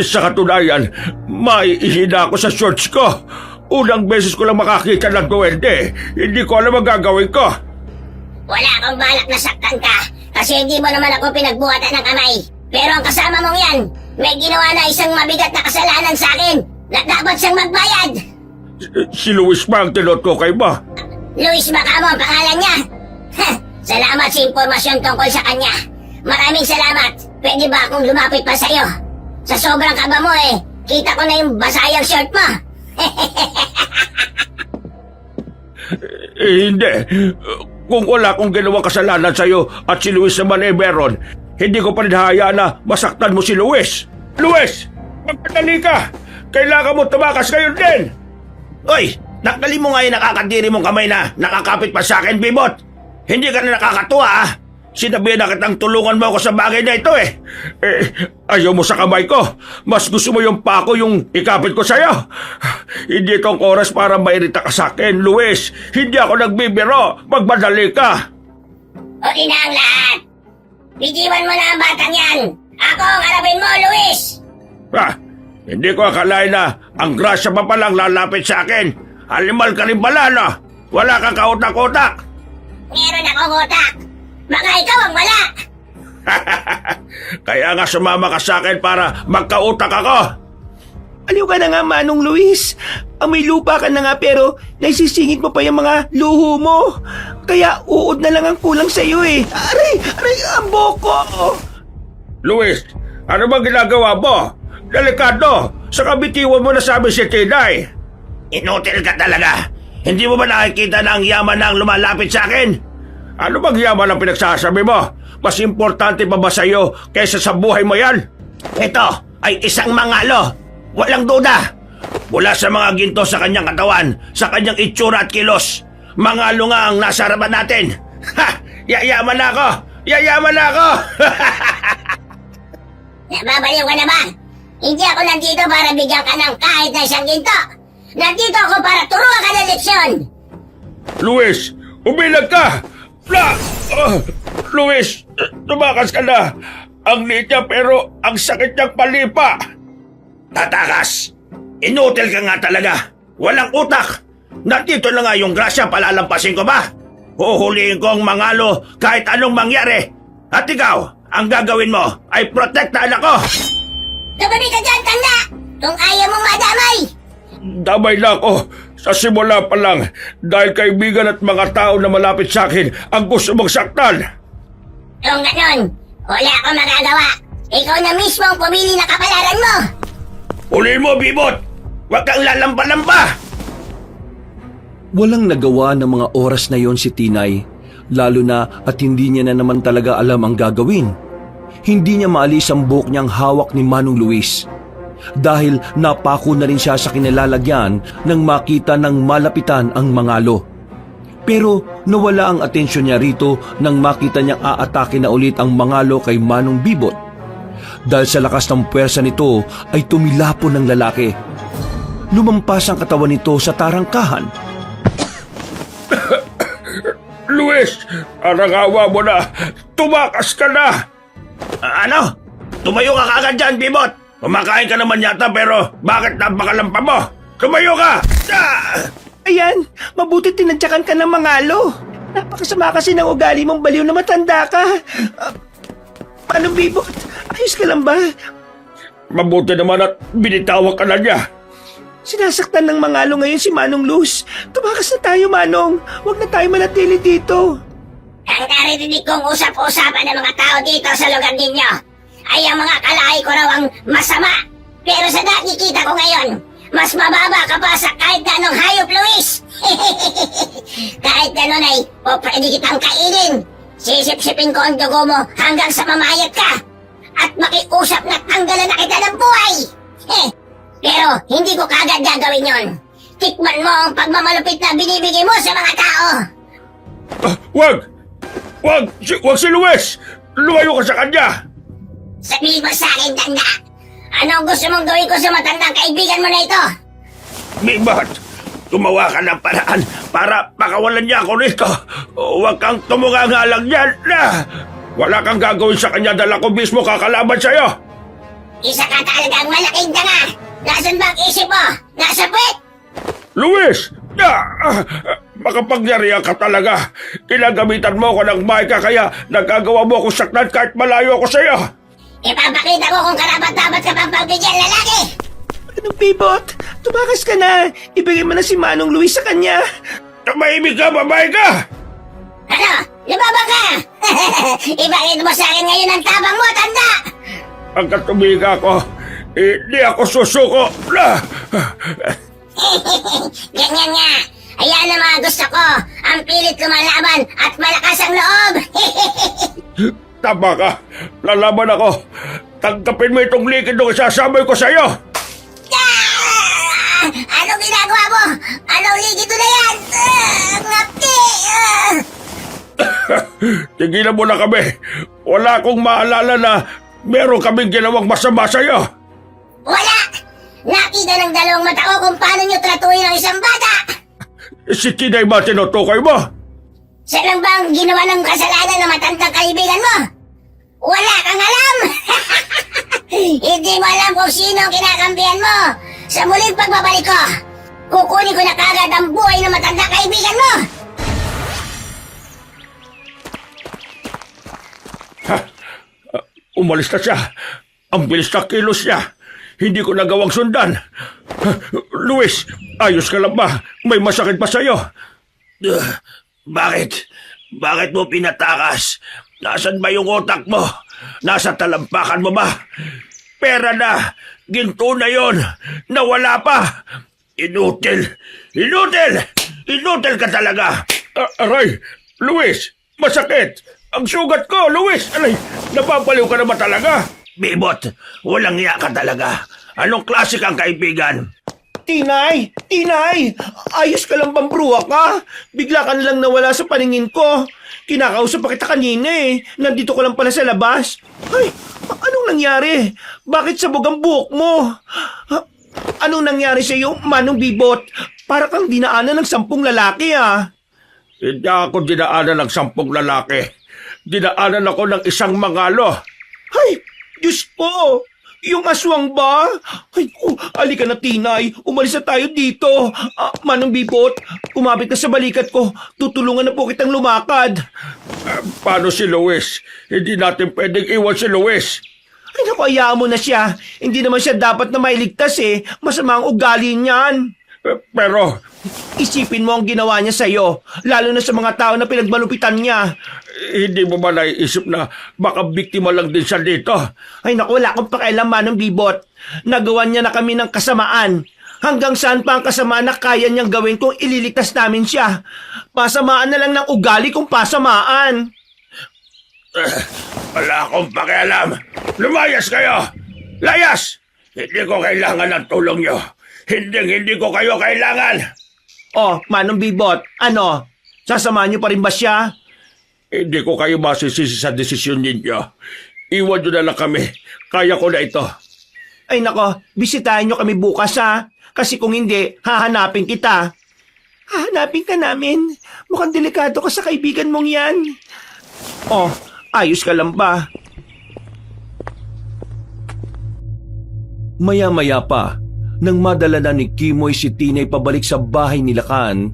Sa katunayan, maiihina ako sa shorts ko. Unang beses ko lang makakita ng duwende. Hindi ko alam ang gagawin ko. Wala akong balak na saktan ka kasi hindi mo naman ako pinagbuhatan ng kamay. Pero ang kasama mong yan, may ginawa na isang mabigat na kasalanan sa akin na dapat siyang magbayad. Si Luis ba ang tinutukay mo? Luis Macamo ang pangalan niya. Salamat sa impormasyon tungkol sa kanya. Maraming salamat. Pwede ba akong lumapit pa sa'yo? Sa sobrang kaba mo kita ko na yung basayang shirt mo. Hindi. Kung wala akong ginawang kasalanan sa'yo at si Luis naman meron, hindi ko pa rin hayaan na masaktan mo si Luis. Luis! Magpadali ka! Kailangan mo tumakas ngayon din! Uy! Nakali mo nga yung nakakadiri mong kamay na nakakapit pa sa akin, Bibot! Hindi ka na nakakatuwa, Sinabi na kitang tulungan mo ako sa bagay na ito ayaw mo sa kamay ko. Mas gusto mo yung pako yung ikapit ko sa'yo. Hindi itong oras para mairita ka sa akin, Luis. Hindi ako nagbibiro. Magmadali ka. Huli na ang lahat. Bitiwan mo na ang batang yan. Ako ang harapin mo, Luis. Hindi ko akalain na ang grasya pa palang lalapit sa akin. Halimal ka rin pala, no? Wala kang kautak-utak. Meron akong utak. Baka ikaw ang wala. Kaya nga sumama ka sa akin para magkautak ako. Aliw ka na nga, Manong Luis. May lupa ka na nga pero naisisingit mo pa yung mga luho mo. Kaya uod na lang ang kulang sa'yo eh. Aray, ang boko. Luis, ano bang ginagawa mo? Delikado. Sa kabitiwan mo na sabi si Tinay. Inutil ka talaga. Hindi mo ba nakikita na ang yaman na ang lumalapit sa akin? Ano bang yaman ang pinagsasabi mo? Mas importante pa ba sa'yo kaysa sa buhay mo yan? Ito ay isang mangalo. Walang duda. Mula sa mga ginto sa kanyang katawan, sa kanyang itsura at kilos, mangalo nga ang nasa harapan natin. Yayaman na ako! Yayaman na ako! Nababaliw ka na ba? Hindi ako nandito para bigyan ka ng kahit na isang ginto. Nandito ako para turuan ka ng leksyon. Luis, umilag ka! Luis, tumakas ka na. Ang liit niya pero ang sakit niyang palipa. Tatakas! Inutil ka nga talaga. Walang utak. Nandito na nga yung grasya, palalampasin ko ba? Huhulihin ko ang mangalo kahit anong mangyari. At ikaw, ang gagawin mo ay protektahan ako. Tumabi ka dyan, tanda! Kung ayaw mong madamay! Damay na ako sa simula pa lang dahil kaibigan at mga tao na malapit sa akin ang gusto mong saktan. Kung ganon, wala akong magagawa. Ikaw na mismo ang pumili na kapalaran mo. Ulihin mo, Bibot! Huwag kang lalamba-lamba! Walang nagawa ng mga oras na yon si Tinay, lalo na at hindi niya na naman talaga alam ang gagawin. Hindi niya maalis ang buhok niyang hawak ni Manong Luis. Dahil napako na rin siya sa kinalalagyan nang makita ng malapitan ang mangalo. Pero nawala ang atensyon niya rito nang makita niyang aatake na ulit ang mangalo kay Manong Bibot. Dahil sa lakas ng puwersa nito ay tumilapon ng lalaki. Lumampas ang katawan nito sa tarangkahan. Luis, arangawa mo na! Tumakas ka na! Ano? Tumayo ka kagad dyan, Bibot! Kumakain ka naman yata pero bakit napakalampa mo? Tumayo ka! Ayan, mabuti tinadyakan ka ng mangalo. Napakasama kasi ng ugali mong baliw na matanda ka. Manong Bibot, ayos ka lang ba? Mabuti naman at binitawan ka na niya. Sinasaktan ng mangalo ngayon si Manong Luz. Tumakas na tayo, Manong. Huwag na tayo manatili dito. Ang naririnig kong usap-usapan ng mga tao dito sa lugar ninyo ay ang mga kalahi ko raw ang masama. Pero sa nakikita ko ngayon, mas mababa ka pa sa kahit na anong hayop, Luis. Kahit gano'n ay pwede kitang kainin. Sisip-sipin ko ang dugo mo hanggang sa mamayat ka. At makiusap na tanggalan na kita ng buhay. Pero hindi ko kagad gagawin yon. Tikman mo ang pagmamalupit na binibigay mo sa mga tao. Wag! Wag si Luis! Lumayo ka sa kanya! Sabihin mo sa akin, tanda. Anong gusto mong gawin ko sa matandang kaibigan mo na ito? Bibot! Gumawa ka ng paraan para pakawalan niya ako rito. Huwag kang tumungangalang niyan na! Wala kang gagawin sa kanya dahil ako mismo kakalaban sa'yo! Isa ka talagang malaking danga! Nasaan ba ang isip mo? Nasa puwet? Luis! Makapangyarihan ka talaga. Kinagamitan mo ko ng maika kaya nagagawa mo ako saktan kahit malayo ako sa'yo. Ipapakita ko kung karapat-dapat ka pang pagbigyan, lalaki! Manong Bibot, tumakas ka na. Ibigay mo na si Manong Luis sa kanya. Tumahimik ka, babae ka! Ano? Lumabang ka! Ipakita mo sa akin ngayon ang tabang mo, tanda! Pagkat tumiga ako, hindi ako susuko. Ganyan nga. Ayan ang mga gusto ko. Ang pilit lumalaban at malakas ang loob. Tama ka. Lalaban ako. Tanggapin mo itong likid na isasamay ko sa'yo. Anong ginagawa mo? Anong ligid na yan? Ngapti! Tigilan mo na kami. Wala akong maalala na meron kaming ginawang masama sa'yo. Wala! Nakita ng dalawang mata ko kung paano nyo tratuhin ang isang bata! Si Tinay ba tinutukoy mo? Siya lang ba ang ginawa ng kasalanan ng matandang kaibigan mo? Wala kang alam! Hindi mo alam kung sino ang kinakampihan mo. Sa muling pagbabalik ko, kukunin ko na kagad ang buhay ng matandang kaibigan mo! Umalis na siya. Ang bilis na kilos niya. Hindi ko nagawang sundan. Luis, ayos ka lang ba? May masakit pa sa'yo. Bakit? Bakit mo pinatakas? Nasaan ba yung utak mo? Nasa talampakan mo ba? Pera na. Ginto na yon. Nawala pa. Inutil. Inutil! Inutil ka talaga. Aray, Luis, masakit. Ang sugat ko, Luis! Alay, napapaliw ka na ba talaga? Bibot, walang iya ka talaga. Anong klase kang kaibigan? Tinay! Tinay! Ayos ka lang bang bruha ka? Bigla ka nalang nawala sa paningin ko. Kinakausap pa kita kanina eh. Nandito ko lang pala sa labas. Ay, anong nangyari? Bakit sabog ang buhok mo? Anong nangyari sa iyo, Manong Bibot? Para kang dinaanan ng 10 lalaki ah. Hindi ako dinaanan ng 10 lalaki. Dinaanan ako ng isang mangalo. Ay, Diyos ko! Yung aswang ba? Ay, alika na, Tinay. Umalis na tayo dito. Manong Bibot, kumapit ka sa balikat ko. Tutulungan na po kitang lumakad. Paano si Luis? Hindi natin pwedeng iwan si Luis. Ay, naku, hayaan mo na siya. Hindi naman siya dapat na mailigtas eh. Masama ang ugali niyan. Pero, Isipin mo ang ginawa niya sa'yo, lalo na sa mga tao na pinagmalupitan niya. hindi mo ba naiisip na baka biktima lang din siya dito? Ay naku, wala akong pakialam, Manong Bibot. Nagawan niya na kami ng kasamaan. Hanggang saan pa ang kasamaan na kaya niyang gawin kung ililigtas namin siya? Pasamaan na lang ng ugali kung pasamaan. Wala akong pakialam. Lumayas kayo! Layas! Hindi ko kailangan ng tulong niyo. Hindi ko kayo kailangan. Oh, Manong Bibot, ano? Sasamahan niyo pa rin ba siya? Hindi ko kayo masisisi sa desisyon ninyo. Iwan nyo na lang kami. Kaya ko na ito. Ay nako, bisitahin niyo kami bukas ha. Kasi kung hindi, hahanapin kita. Hahanapin ka namin. Mukhang delikado ka sa kaibigan mong yan. Oh, ayos ka lang ba? Maya-maya pa, nang madala na ni Kimoy si Tinay pabalik sa bahay nila Kan.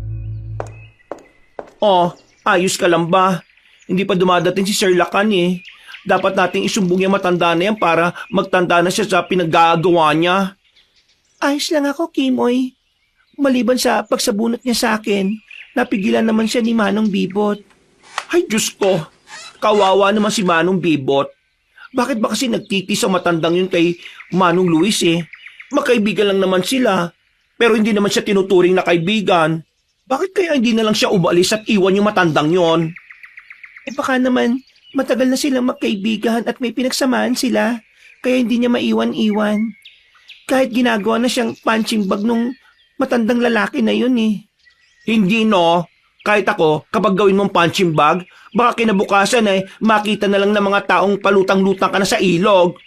Oh, ayos ka lang ba? Hindi pa dumadating si Sir Lacan eh. Dapat nating isumbong yung matanda na yan para magtanda na siya sa pinaggagawa niya. Ayos lang ako, Kimoy. Maliban sa pagsabunot niya sa akin, napigilan naman siya ni Manong Bibot. Ay, Diyos ko! Kawawa naman si Manong Bibot. Bakit ba kasi nagtitis ang matandang yun kay Manong Luis eh? Magkaibigan lang naman sila. Pero hindi naman siya tinuturing na kaibigan. Bakit kaya hindi na lang siya umalis at iwan yung matandang yon? Eh baka naman, matagal na silang magkaibigan at may pinagsamaan sila. Kaya hindi niya maiwan-iwan. Kahit ginagawa na siyang punching bag nung matandang lalaki na yun eh. Hindi no. Kahit ako, kapag gawin mong punching bag, baka kinabukasan eh, makita na lang ng mga taong palutang-lutang ka na sa ilog.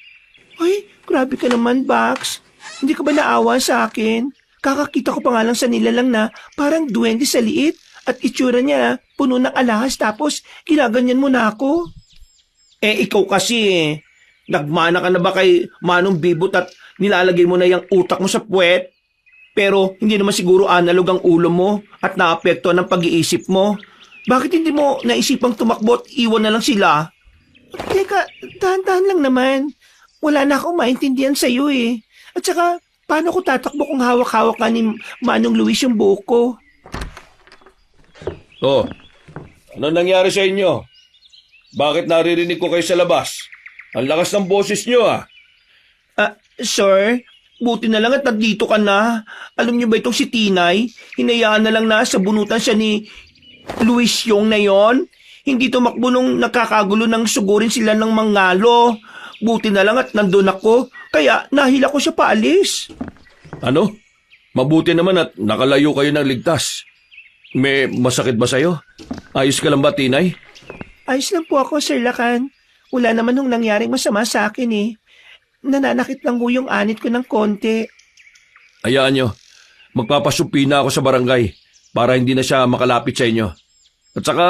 Ay, grabe ka naman, Bax. Hindi ka ba naawa sa akin? Kakakita ko pa nga lang sa nilalang na parang duwende sa liit at itsura niya puno ng alahas tapos ginaganyan mo na ako. Eh, ikaw kasi eh. Nagmana ka na ba kay Manong Bibot at nilalagay mo na yung utak mo sa puwet? Pero hindi naman siguro analog ang ulo mo at naapekto ng pag-iisip mo. Bakit hindi mo naisipang tumakbo at iwan na lang sila? Teka, dahan-dahan lang naman. Wala na akong maintindihan sa'yo eh. At saka, paano ko tatakbo kung hawak-hawak ka ni Manong Luis yung buhok ko? Oh, ano nangyari sa inyo? Bakit naririnig ko kayo sa labas? Ang lakas ng boses nyo ah. Sir, buti na lang at nandito ka na. Alam niyo ba itong si Tinay? Hinayaan na lang na sa bunutan siya ni Luis yung na yon. Hindi tumakbo nung nakakagulo ng sugurin sila ng mangalo. Buti na lang at nandun ako. Kaya nahila ko siya paalis. Ano? Mabuti naman at nakalayo kayo ng ligtas. May masakit ba sa'yo? Ayos ka lang ba, Tinay? Ayos lang po ako, Sir Lacan. Wala naman nung nangyaring masama sa akin eh. Nananakit lang ho yung anit ko ng konti. Hayaan nyo. Magpapasupi na ako sa barangay para hindi na siya makalapit sa inyo. At saka,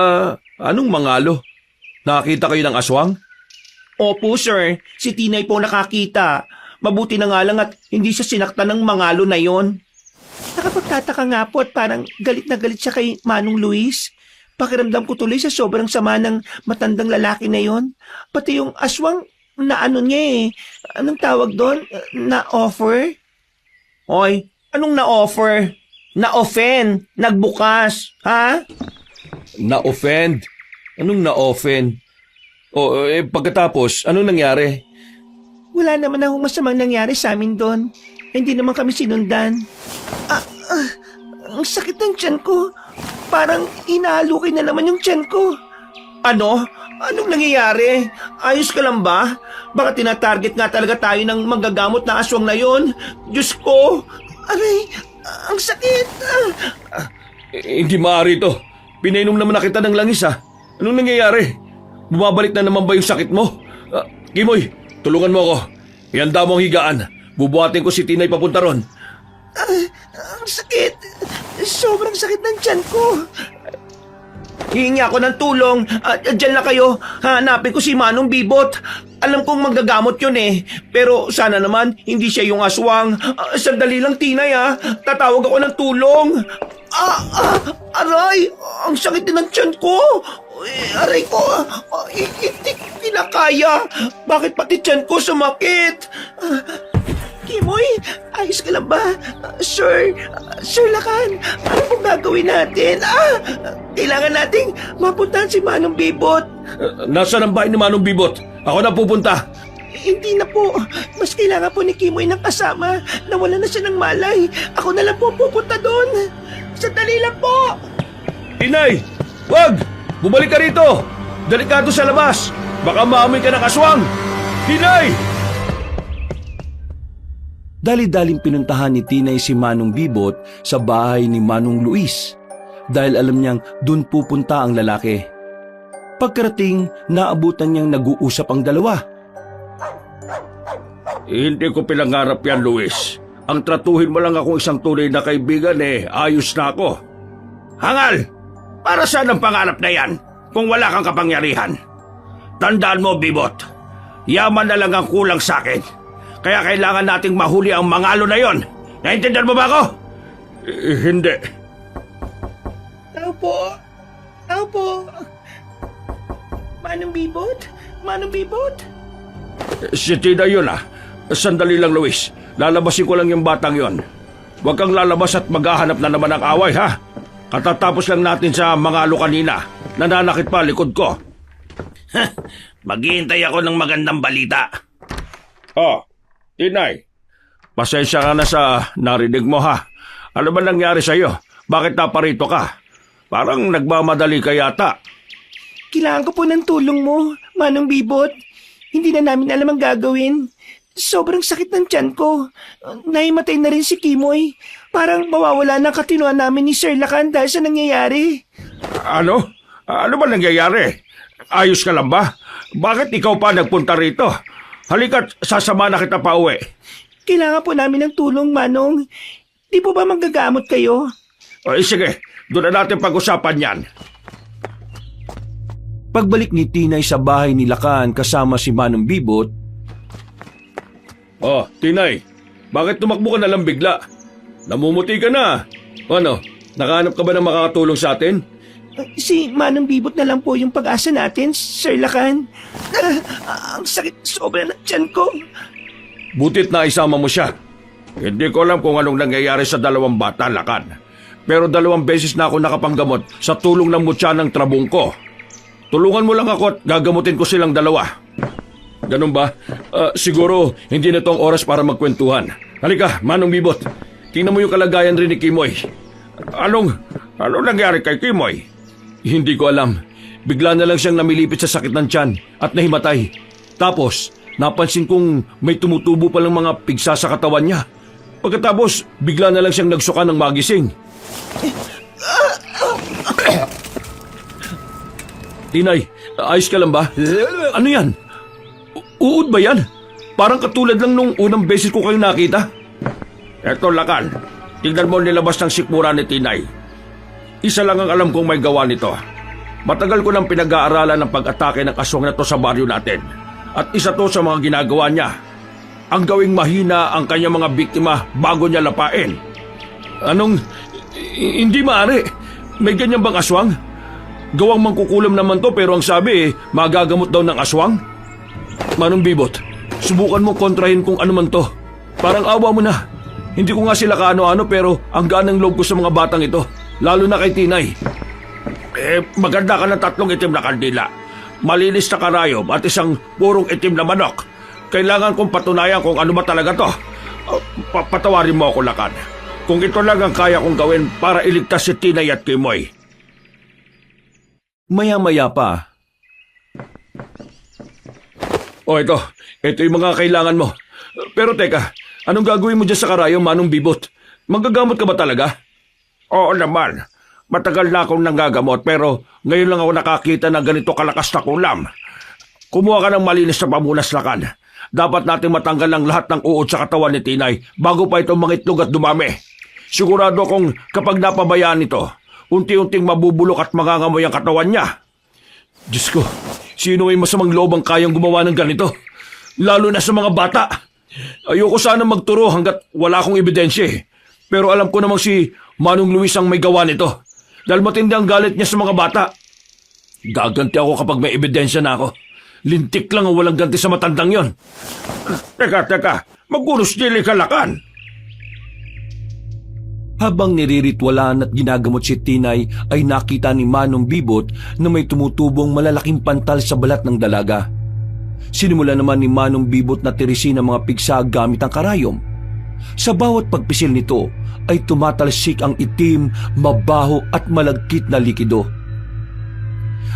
anong mangalo? Nakakita kayo ng aswang? Opo, sir. Si Tinay po nakakita. Mabuti na nga lang at hindi siya sinaktan ng mangalo na yon. Nakapagtataka nga po at parang galit na galit siya kay Manong Luis. Pakiramdam ko tuloy sa sobrang sama ng matandang lalaki na yon. Pati yung aswang na ano niya eh. Anong tawag doon? Na-offer? Oy, anong na-offer? Na-offend. Nagbukas. Ha? Na-offend? Anong na-offend? Pagkatapos, anong nangyari? Wala naman akong masamang nangyari sa amin doon. Hindi naman kami sinundan. Ang sakit ng tiyan ko. Parang inahalukin na naman yung tiyan ko. Ano? Anong nangyayari? Ayos ka lang ba? Baka tinatarget nga talaga tayo ng manggagamot na aswang na yon. Diyos ko! Aray! Ang sakit! Hindi maaari ito. Pinainom naman na kita ng langis ha. Anong nangyayari? Bumabalik na naman ba yung sakit mo? Kimoy, tulungan mo ako. Ihanda mo ang higaan. Bubuhatin ko si Tinay papunta ron. Ang sakit! Sobrang sakit ng tiyan ko. Hihingi ako ng tulong. Diyan lang kayo. Hanapin ko si Manong Bibot. Alam kong magagamot yun eh. Pero sana naman hindi siya yung aswang. Sandali lang, Tinay ha. Tatawag ako ng tulong. Aray! Ang sakit din ng tiyan ko. Aray ko. Hindi ko kinakaya. Bakit pati tiyan ko sumakit? Kimoy, ayos ka lang ba? Sir Lakan, ano pong gagawin natin? Kailangan nating mapuntahan si Manong Bibot. Nasaan ang bahay ni Manong Bibot? Ako na pupunta. Hindi na po. Mas kailangan po ni Kimoy ng kasama. Nawala na siya ng malay. Ako na lang po pupunta doon. Sandali lang po. Tinay! Wag! Bumalik ka rito! Delikado sa labas! Baka maamoy ka ng aswang! Tinay! Dali-daling pinuntahan ni Tinay si Manong Bibot sa bahay ni Manong Luis dahil alam niyang doon pupunta ang lalaki. Pagkarating, naabutan niyang nag-uusap ang dalawa. Hindi ko pinangarap yan, Luis. Ang tratuhin mo lang akong isang tunay na kaibigan ayos na ako. Hangal! Para saan ang pangarap na yan kung wala kang kapangyarihan? Tandaan mo, Bibot. Yaman na lang ang kulang sa akin. Kaya kailangan nating mahuli ang mangalo na yon. Naintindihan mo ba ako? Hindi. Tao po. Manong Bibot? Manong Bibot? Si Tina yun Sandali lang, Luis. Lalabasin ko lang yung batang yon. Huwag kang lalabas at maghahanap na naman ng away, ha? Katatapos lang natin sa mangalo kanina. Nananakit pa likod ko. Maghihintay ako ng magandang balita. Tinay, pasensya ka na sa narinig mo ha. Ano ba nangyari sa'yo? Bakit naparito ka? Parang nagmamadali ka yata. Kailangan ko po ng tulong mo, Manong Bibot. Hindi na namin alam ang gagawin. Sobrang sakit ng tiyan ko. Nahimatay na rin si Kimoy. Parang mawawala na katinuan namin ni Sir Lakan dahil sa nangyayari. Ano? Ano ba nangyayari? Ayos ka lang ba? Bakit ikaw pa nagpunta rito? Halika't sasama na kita pa uwi. Kailangan po namin ng tulong, Manong. Di po ba manggagamot kayo? Sige, doon na natin pag-usapan yan. Pagbalik ni Tinay sa bahay ni Lakan kasama si Manong Bibot, Tinay, bakit tumakbo ka na lang bigla? Namumuti ka na. Ano, nakahanap ka ba ng makakatulong sa atin? Si Manong Bibot na lang po yung pag-asa natin, Sir Lakan. Ang sakit sobra ng tiyan ko. Butit na isama mo siya. Hindi ko alam kung anong nangyayari sa dalawang bata, Lakan. Pero 2 beses na ako nakapanggamot sa tulong ng mutya ng trabong ko. Tulungan mo lang ako at gagamutin ko silang 2. Ganun ba? Siguro hindi na tong oras para magkwentuhan. Halika, Manong Bibot. Tingnan mo yung kalagayan rin ni Kimoy. Anong nangyari kay Kimoy? Hindi ko alam. Bigla na lang siyang namilipit sa sakit ng tiyan at nahimatay. Tapos, napansin kong may tumutubo palang mga pigsa sa katawan niya. Pagkatapos, bigla na lang siyang nagsuka ng magising. Tinay, ayos ka lang ba? Ano yan? Uod ba yan? Parang katulad lang nung unang beses ko kayo nakita. Eto, Lakan. Tignan mo nilabas ng sikmura ni Tinay. Isa lang ang alam kong may gawa nito. Matagal ko nang pinag-aaralan ng pag-atake ng aswang na to sa baryo natin. At isa to sa mga ginagawa niya. Ang gawing mahina ang kanyang mga biktima bago niya lapain. Hindi maaari. May ganyan bang aswang? Gawang mangkukulam naman to pero ang sabi magagamot daw ng aswang. Manong Bibot, subukan mo kontrahin kung ano man to. Parang awa mo na. Hindi ko nga sila kaano-ano pero ang ganang loob ko sa mga batang ito. Lalo na kay Tinay. Maganda ka ng 3 itim na kandila. Malinis na karayom at isang purong itim na manok. Kailangan kong patunayan kung ano ba talaga to. Patawarin mo ako, Lakan. Kung ito lang ang kaya kong gawin para iligtas si Tinay at Kimoy. Maya-maya pa, Ito yung mga kailangan mo. Pero teka, anong gagawin mo dyan sa karayom, Manong Bibot? Magagamot ka ba talaga? Oo naman. Matagal na akong nanggagamot pero ngayon lang ako nakakita ng ganito kalakas na kulam. Kumuha ka ng malinis na pamunas, Lakan. Dapat natin matanggal ang lahat ng uod sa katawan ni Tinay bago pa ito mangitlog at dumami. Sigurado kung kapag napabayaan ito, unti-unting mabubulok at mangangamoy ang katawan niya. Diyos ko, sino may masamang loob ang kayang gumawa ng ganito? Lalo na sa mga bata. Ayoko sana magturo hanggat wala akong ebidensya eh. Pero alam ko namang si Manong Luis ang may gawa nito. Dahil matindi ang galit niya sa mga bata. Gaganti ako kapag may ebidensya na ako. Lintik lang ang walang ganti sa matandang yon. Teka, magkuros dili ka, Lakan. habang niriritwalan at ginagamot si Tinay ay nakita ni Manong Bibot na may tumutubong malalaking pantal sa balat ng dalaga. Sinimula naman ni Manong Bibot na tirisin ang mga pigsa gamit ang karayom. Sa bawat pagpisil nito ay tumatalsik ang itim, mabaho at malagkit na likido.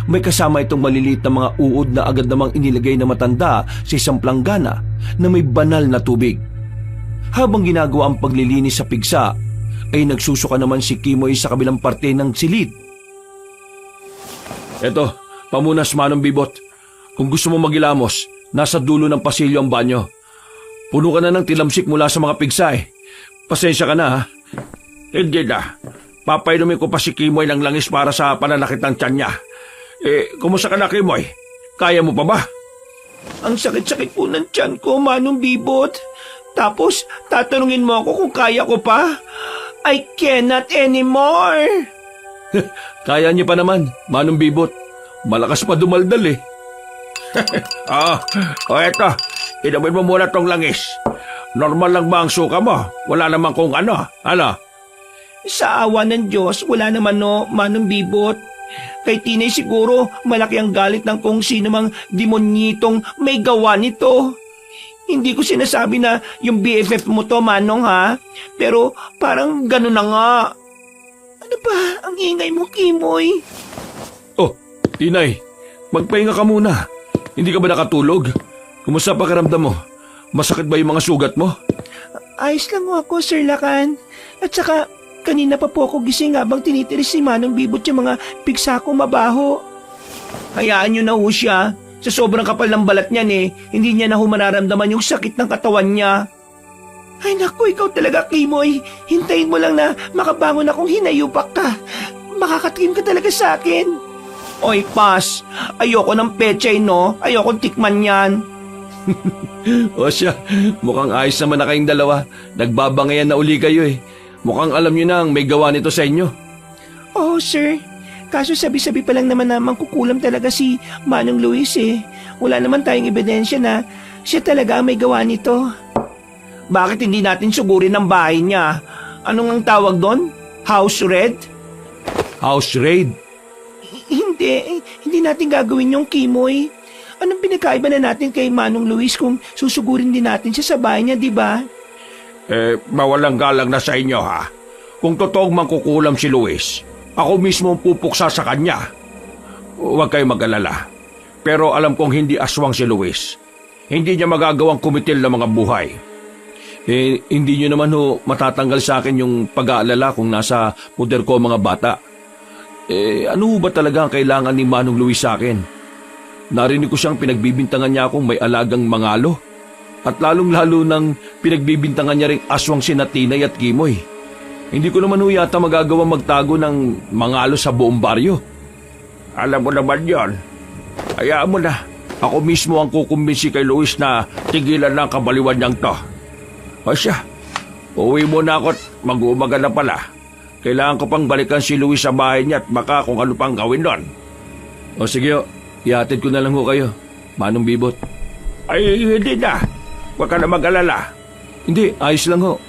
May kasama itong maliliit na mga uod na agad namang inilagay na matanda sa isang planggana na may banal na tubig. Habang ginagawa ang paglilinis sa pigsa, ay nagsusuka naman si Kimoy sa kabilang parte ng silid. Eto, pamunas Manong Bibot. Kung gusto mo magilamos, nasa dulo ng pasilyo ang banyo. Puno ka na ng tilamsik mula sa mga pigsa eh. Pasensya ka na ha. Hindi na. Papainumin ko pa si Kimoy ng langis para sa pananakit ng tiyan niya. Kumusta ka na, Kimoy? Kaya mo pa ba? Ang sakit-sakit po ng tiyan ko, Manong Bibot. Tapos, tatanungin mo ako kung kaya ko pa? I cannot anymore. Kaya niya pa naman, Manong Bibot. Malakas pa dumaldal eh. Eto. Inumin mo muna tong langis. Normal lang ba ang suka mo? Wala naman kung ano. Ano? Sa awa ng Diyos, wala naman no, Manong Bibot. Kay Tinay siguro malaki ang galit ng kung sino mang demonyitong may gawa nito. Hindi ko sinasabi na yung BFF mo to, Manong, ha? Pero parang gano'n na nga. Ano ba ang ingay mo, Kimoy? Oh, Tinay, magpahinga ka muna. Hindi ka ba nakatulog? Kumusta pakiramdam mo? Masakit ba yung mga sugat mo? Ayos lang ako, Sir Lakan. At saka, kanina pa po ako gising habang tinitiris si Manong Bibot yung mga pigsa ko mabaho. Hayaan nyo na ho siya. Sa sobrang kapal ng balat niyan hindi niya na ho mararamdaman yung sakit ng katawan niya. Ay naku, ikaw talaga, Kimoy. Hintayin mo lang na makabangon akong hinayupak ka. Makakatingin ka talaga sa akin. Oy, Pas. Ayoko ng pechay, no? Ayoko tikman yan. O siya, mukhang ayos naman na kayong dalawa. Nagbabangayan na uli kayo eh. Mukhang alam nyo na ang may gawa nito sa inyo. Oo, sir. Kaso sabi-sabi pa lang naman namang kukulam talaga si Manong Luis eh. Wala naman tayong ebidensya na siya talaga ang may gawa nito. Bakit hindi natin sugurin ang bahay niya? Anong ang tawag doon? House raid? House raid? Hindi natin gagawin yung Kimoy. Anong pinagkaiba na natin kay Manong Luis kung susugurin din natin siya sa bahay niya, di ba? Mawalang galang na sa inyo ha. Kung totoong mangkukulam si Luis, ako mismo ang pupuksa sa kanya. Huwag kayong mag-alala. Pero alam kong hindi aswang si Luis. Hindi niya magagawang kumitil ng mga buhay. Hindi niyo naman matatanggal sa akin yung pag-aalala kung nasa puder ko mga bata. Ano ba talaga ang kailangan ni Manong Luis sa akin? Narinig ko siyang pinagbibintangan niya akong may alagang mangalo. At lalong-lalo nang pinagbibintangan niya ring aswang sina Tinay at Kimoy. Hindi ko naman yata magagawa magtago ng mangalo sa buong baryo. Alam mo naman yon. Hayaan mo na. Ako mismo ang kukumbinsi kay Luis na tigilan na ang kabaliwan niyang to. O siya, uwi muna ako at mag-uumaga na pala. Kailangan ko pang balikan si Luis sa bahay niya at baka kung ano pang gawin doon. O sige ho, ihatid ko na lang ho kayo, Manong Bibot. Ay, hindi na. Huwag ka na mag-alala. Hindi, ayos lang ho.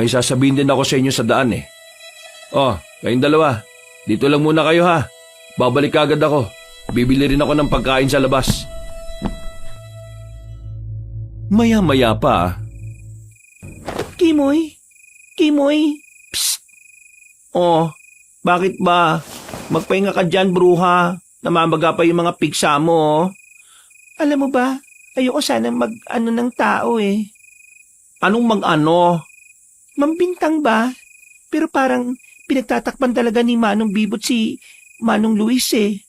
May sasabihin din ako sa inyo sa daan eh. Oh, kayong dalawa, dito lang muna kayo ha. Babalik agad ako. Bibili rin ako ng pagkain sa labas. Maya-maya pa. Kimoy? Kimoy? Psst! Oh, bakit ba? Magpahinga ka dyan, bruha. Namamaga pa yung mga pigsa mo. Alam mo ba, ayoko sana mag-ano ng tao eh. Anong mag-ano? Mambintang ba? Pero parang pinagtatakpan talaga ni Manong Bibot si Manong Luis eh.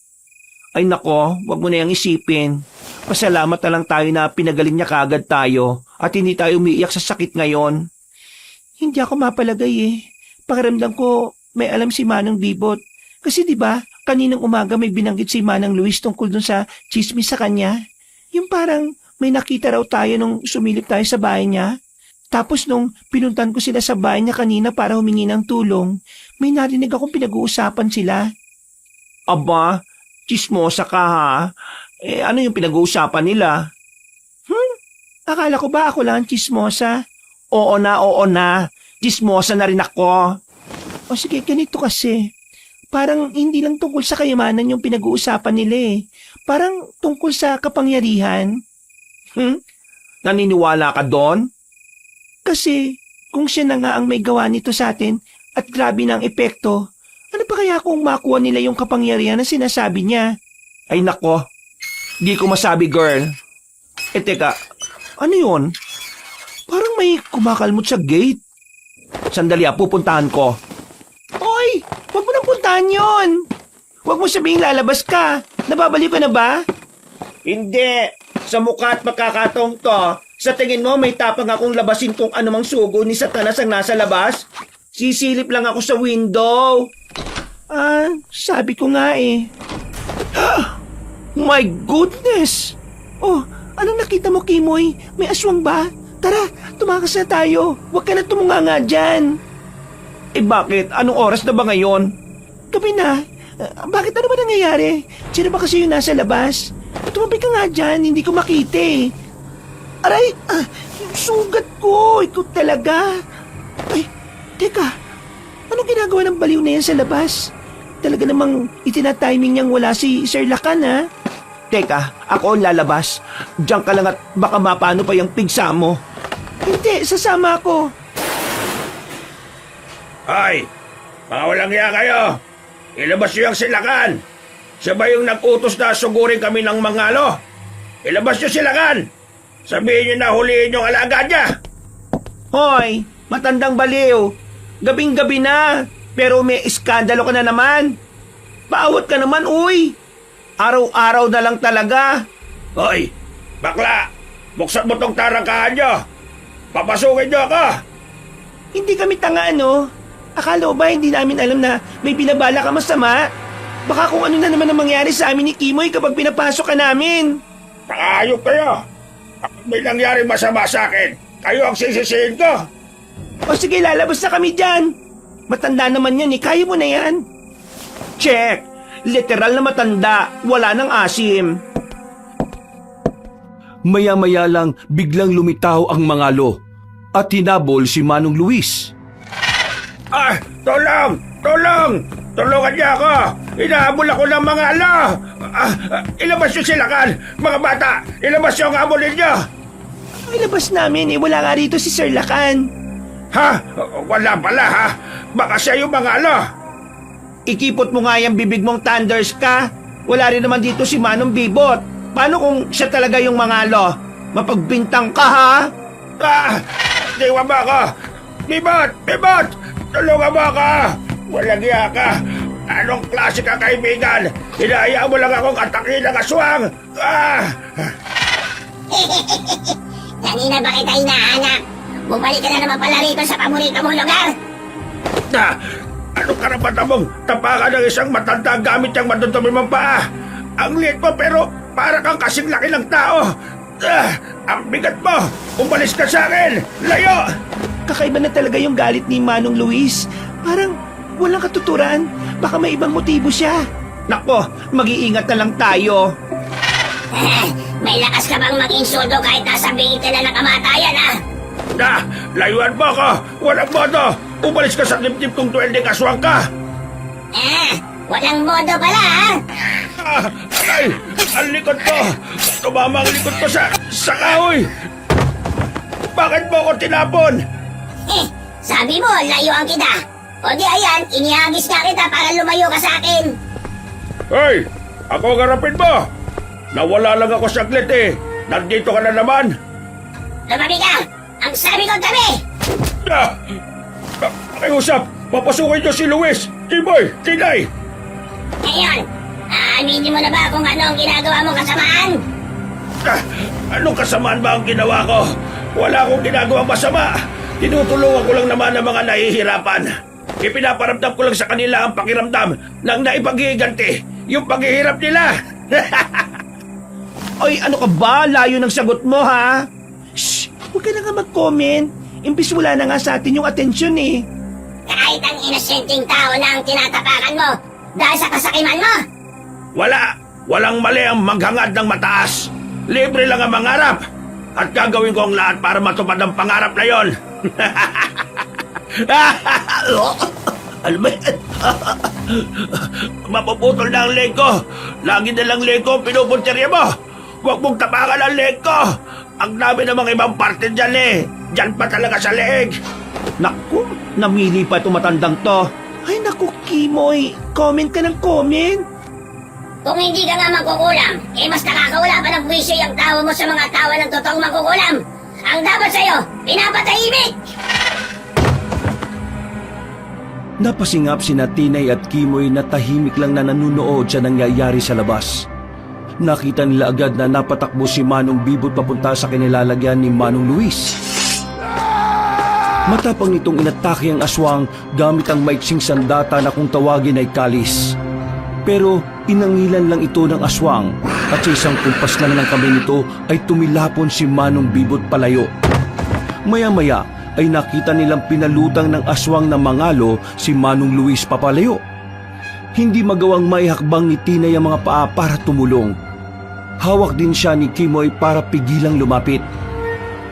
Ay nako, wag mo na yung isipin. Pasalamat na lang tayo na pinagaling niya kaagad tayo at hindi tayo umiiyak sa sakit ngayon. Hindi ako mapalagay eh. Pakiramdam ko may alam si Manong Bibot. Kasi 'di ba, kaninang umaga may binanggit si Manang Luis tungkol dun sa chismis sa kanya. Yung parang may nakita raw tayo nung sumilip tayo sa bahay niya. Tapos nung pinuntan ko sila sa bahay niya kanina para humingi ng tulong, may narinig akong pinag-uusapan sila. Aba, chismosa ka ha? Eh ano yung pinag-uusapan nila? Akala ko ba ako lang ang chismosa? Oo na. Chismosa na rin ako. O sige, ganito kasi. Parang hindi lang tungkol sa kayamanan yung pinag-uusapan nila eh. Parang tungkol sa kapangyarihan. Naniniwala ka doon? Kasi kung siya na nga ang may gawa nito sa atin at grabe na ang epekto, ano pa kaya kung makuha nila yung kapangyarihan na sinasabi niya? Ay nako, di ko masabi girl. Eh teka, ano yun? Parang may kumakalmot sa gate. Sandali pupuntahan ko. Oy, huwag mo nang puntahan yun. Huwag mo sabihing lalabas ka. Nababaliw ka na ba? Hindi. Sa mukha at pagkakataong to, sa tingin mo may tapang akong labasin tong anumang sugo ni Satanas ang nasa labas? Sisilip lang ako sa window. Sabi ko nga eh. My goodness! Oh, anong nakita mo, Kimoy? May aswang ba? Tara, tumakas na tayo. Huwag ka na tumunganga dyan. Eh bakit? Anong oras na ba ngayon? Gabi na. Bakit ano ba nangyayari? Sino ba kasi yung nasa labas? Tumabi ka nga dyan, hindi ko makita eh. Aray, yung sugat ko. Ikaw talaga. Ay, teka. Anong ginagawa ng baliw na yan sa labas? Talaga namang itinatiming niyang wala si Sir Lakan, ha? Teka, ako ang lalabas. Diyan ka lang at baka mapano pa yung pigsa mo. Hindi, sasama ako. Ay, mga walang hiya kayo. Ilabas niyo yung silakan. Siya ba yung nag-utos na sugurin kami ng mangalo? Ilabas niyo silakan. Sabihin niyo na huliin yung alaga niya. Hoy, matandang baliw. Gabing-gabi na, pero may iskandalo ka na naman. Paawat ka naman, uy. Araw-araw na lang talaga. Hoy, bakla, buksan mo tong tarangkahan niyo. Papasukin niyo ako. Hindi kami tanga, ano? Akala mo ba hindi namin alam na may binabala ka masama? Baka kung ano na naman ang mangyari sa amin ni Kimoy kapag pinapasok ka namin. Nakahayop kayo. Kapag may nangyari masama sa akin, kayo ang sisisihin ko. O sige, lalabas na kami dyan. Matanda naman yan eh, kaya mo na yan. Check! Literal na matanda, wala nang asim. Maya-maya lang biglang lumitaw ang mangalo at hinabol si Manong Luis. Tulong! Tulong! Tulungan niya ako! Inahabol ako ng mga ilabas yung silakan! Mga bata, ilabas yung habol ninyo! Ilabas namin eh, wala nga rito si Sir Lakan. Ha? Wala pala ha? Baka siya yung mga Ikipot mo nga yung bibig mong thunders ka. Wala rin naman dito si Manong Bibot. Paano kung siya talaga yung mangalo? Mapagbintang ka ha? Diwa ba ako? Bibot! Bibot! Tulungan mo ako! Walang iya ka! Anong klase ka kaibigan? Hinahayaan mo lang akong atakin ng aswang! Kanina ba kita hinahanap? Bumalik ka na naman pala rito sa paborito mong lugar. Ano Anong karapatan mong tapakan ng isang matanda gamit yung madudumi mong paa? Ang liit mo pero para kang kasing laki ng tao. Ang bigat mo! Umalis ka sa akin! Layo! Kakaiba na talaga yung galit ni Manong Luis. Parang walang katuturan. Baka may ibang motibo siya. Nako, mag-iingat na lang tayo. May lakas ka bang mag-insulto kahit nasa bingit ka na ng kamatayan, ha? Layuan mo ako! Walang modo! Umalis ka sa dibdib kung tuwelde kaswang ka! Walang modo pala, ha? Ay! Ang likod ko! Tumama ang likod ko sa kahoy! Bakit mo ako tinapon? Sabi mo, layuan kita. O di ayan, inihagis ka kita para lumayo ka sa akin. Hey! Ako ang harapin mo! Nawala lang ako saglit eh! Nandito ka na naman! Lumabi ka! Ang sabi ko tabi! Pakiusap! Papasukin niyo si Luis! Timoy! Tinay! Ngayon, aaminin mo na ba kung ano ang ginagawa mo kasamaan? Anong kasamaan ba ang ginawa ko? Wala akong ginagawang masama! Tinutulungan ko lang naman ang mga nahihirapan. Ipinaparamdam ko lang sa kanila ang pakiramdam ng naipaghihiganti, yung paghihirap nila. Oy, ano ka ba? Layo ng sagot mo, ha? Shh! Huwag ka na nga mag-comment. Imbis wala na nga sa atin yung atensyon eh. Kahit ang inosenteng tao na ang tinatapakan mo dahil sa kasakiman mo. Walang mali ang maghangad ng mataas. Libre lang ang mangarap. At gagawin ko ang lahat para matupad ang pangarap na yon. Ano ba yan? Mapuputol na ang leg ko. Lagi na lang leg ko pinupuntirya mo. Huwag mong tapakan ang leg ko. Ang dami namang ibang parte dyan eh. Dyan pa talaga sa leeg. Naku, namili pa itong matandang to. Ay naku, Kimoy. Comment ka ng comment. Kung hindi ka nga magkukulam, mas nakakawala pa ng buwisyo yung tawa mo sa mga tawa ng totoong magkukulam. Ang dapat sa'yo, pinapatahimik! Napasingap sina Tinay at Kimoy na tahimik lang na nanunood sa nangyayari sa labas. Nakita nila agad na napatakbo si Manong Bibot papunta sa kinilalagyan ni Manong Luis. Matapang nitong inatake ang aswang gamit ang maiksing sandata na kung tawagin ay kalis. Pero inangilan lang ito ng aswang at sa isang kumpas lang ng kamay nito ay tumilapon si Manong Bibot palayo. Maya-maya ay nakita nilang pinalutang ng aswang na mangalo si Manong Luis papalayo. Hindi magawang maihakbang ni Tinay ang mga paa para tumulong. Hawak din siya ni Kimoy para pigilang lumapit.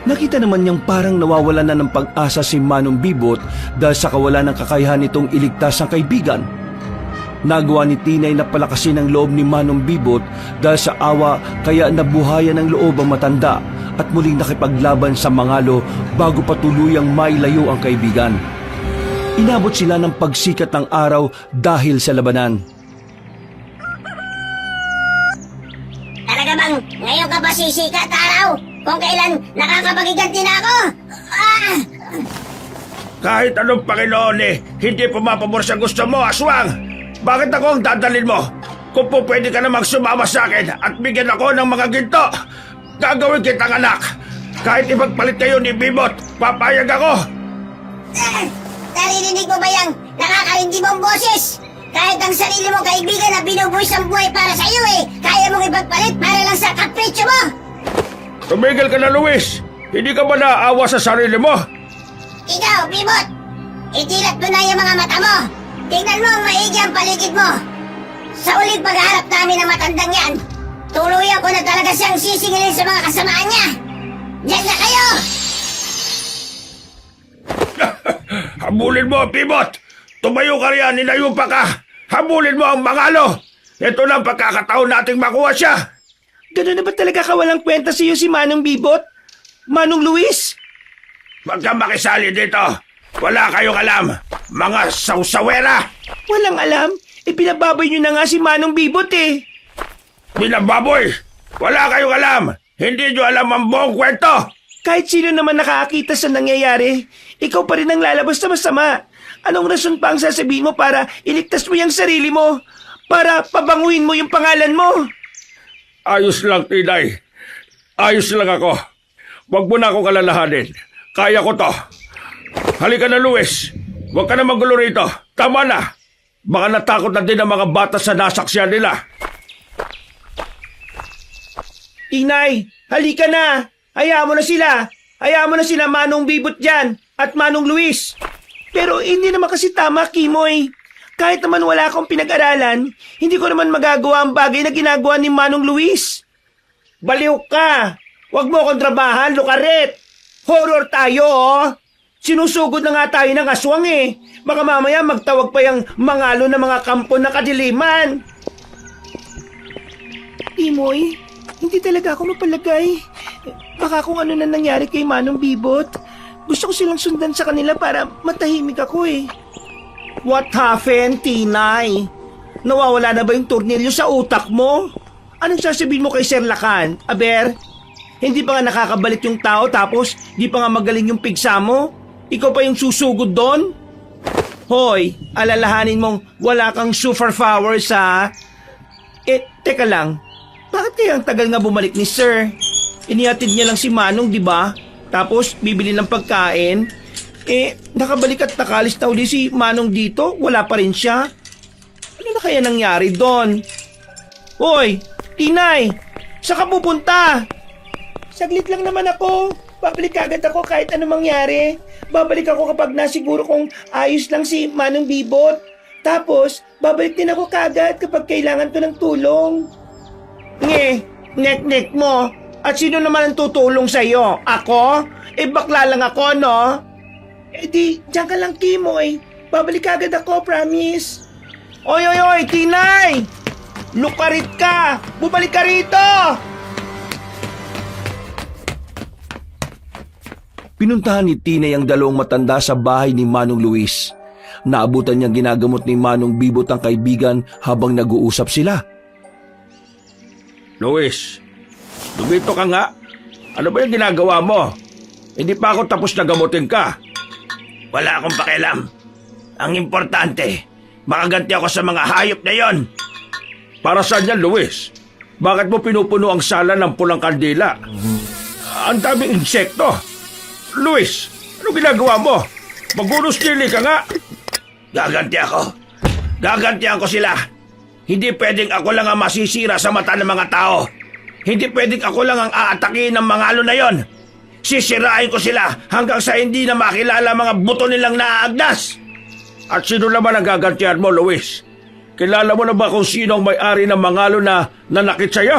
Nakita naman niyang parang nawawalan na ng pag-asa si Manong Bibot dahil sa kawalan ng kakayahan nitong iligtas ang kaibigan. Nagawa ni Tinay na palakasin ang loob ni Manong Bibot dahil sa awa kaya nabuhayan ng loob ang matanda at muling nakipaglaban sa mangalo bago pa tuluyang mailayo ang kaibigan. Inabot sila ng pagsikat ng araw dahil sa labanan. Talaga bang ngayon ka pa sisikat, araw? Kung kailan nakakapagiganti na ako? Kahit anong Panginoon eh, hindi pumapabor sa gusto mo, aswang. Bakit ako ang dadalhin mo? Kung po pwede ka namang sumama sa akin at bigyan ako ng mga ginto, gagawin kitang anak. Kahit ipagpalit kayo ni Bibot, papayag ako. Naririnig mo ba yung nakakaindi mong boses? Kahit ang sarili mong kaibigan na binubuhis ang buhay para sa iyo kaya mong ipagpalit para lang sa kapritsyo mo. Tumigil ka na, Luis. Hindi ka ba naaawa sa sarili mo? Ikaw, Bibot, itilat mo na yung mga mata mo. Tingnan mo ang maigi ang paligid mo. Sa uling pagharap namin ng matandang yan, tuluyan ko na talaga siyang sisingilin sa mga kasamaan niya. Diyan na kayo! Habulin mo, Bibot! Tumayo ka riyan, ninayo pa ka! Habulin mo ang mangalo! Ito lang pagkakataon nating makuha siya! Gano'n na ba talaga kawalang kwenta sa iyo si Manong Bibot? Manong Luis? Huwag kang makisali dito! Wala kayong alam, mga sausawera! Walang alam. Ipinababoy niyo na nga si Manong Bibot eh. Binababoy! Wala kayong alam! Hindi nyo alam ang buong kwento! Kahit sino naman nakakita sa nangyayari, ikaw pa rin ang lalabas na masama. Anong rason pa ang sasabihin mo para iligtas mo yung sarili mo? Para pabanguhin mo yung pangalan mo? Ayos lang, Tinay. Ayos lang ako. Huwag mo na akong kalalahanin. Kaya ko to. Halika na, Luis. Huwag ka na magulo rito. Tama na! Baka natakot na din ang mga bata sa nasaksiyan nila. Tinay, halika na! Hayaan mo na sila! Hayaan mo na sila Manong Bibot dyan at Manong Luis! Pero hindi naman kasi tama, Kimoy. Kahit naman wala akong pinag-aralan, hindi ko naman magagawa ang bagay na ginagawa ni Manong Luis. Baliw ka! Huwag mo akong trabahan, lukaret! Horror tayo, oh! Sinusugod na nga tayo ng aswang eh. Baka mamaya magtawag pa yung mangalo na mga kampo na kadiliman. Timoy, hindi talaga ako mapalagay. Baka kung ano na nangyari kay Manong Bibot. Gusto ko silang sundan sa kanila para matahimik ako eh. What happened, Tinay? Nawawala na ba yung tornilyo sa utak mo? Anong sasabihin mo kay Sir Lacan, Aber? Hindi pa nga nakakabalik yung tao tapos di pa nga magaling yung pigsa mo? Ikaw pa yung susugod doon? Hoy, alalahanin mong wala kang superpowers ha? Teka lang. Bakit kaya ang tagal nga bumalik ni Sir? Inihatid niya lang si Manong, di ba? Tapos bibili ng pagkain. Nakabalik at nakalis na uli si Manong dito. Wala pa rin siya. Ano na kaya nangyari doon? Hoy, Tinay! Saan ka pupunta? Saglit lang naman ako. Babalik agad ako kahit ano mangyari. Babalik ako kapag nasiguro kong ayos lang si Manong Bibot. Tapos, babalik din ako kagad kapag kailangan ko ng tulong. Nek-nek mo. At sino naman ang tutulong sa'yo? Ako? Bakla lang ako, no? Di, diyan ka lang, Kimoy. Babalik agad ako, promise. Oy, Tinay! Lukarit ka! Bumalik ka rito! Pinuntahan ni Tinay ang dalawang matanda sa bahay ni Manong Luis. Naabutan niyang ginagamot ni Manong Bibot ang kaibigan habang nag-uusap sila. Luis, lumito ka nga. Ano ba yung ginagawa mo? Hindi pa ako tapos na gamutin ka. Wala akong pakialam. Ang importante, makaganti ako sa mga hayop na yon. Para saan yan, Luis? Bakit mo pinupuno ang sala ng pulang kandila? Ang daming insekto. Luis, ano ginagawa mo? Magunos nili ka nga. Gaganti ako. Gagantihan ko sila. Hindi pwedeng ako lang ang masisira sa mata ng mga tao. Hindi pwedeng ako lang ang aatakin ng mangalo na yon. Sisirain ko sila hanggang sa hindi na makilala mga buto nilang naaagdas. At sino naman ang gagantihan mo, Luis? Kilala mo na ba kung sino ang may-ari ng mangalo na nanakit sa'yo?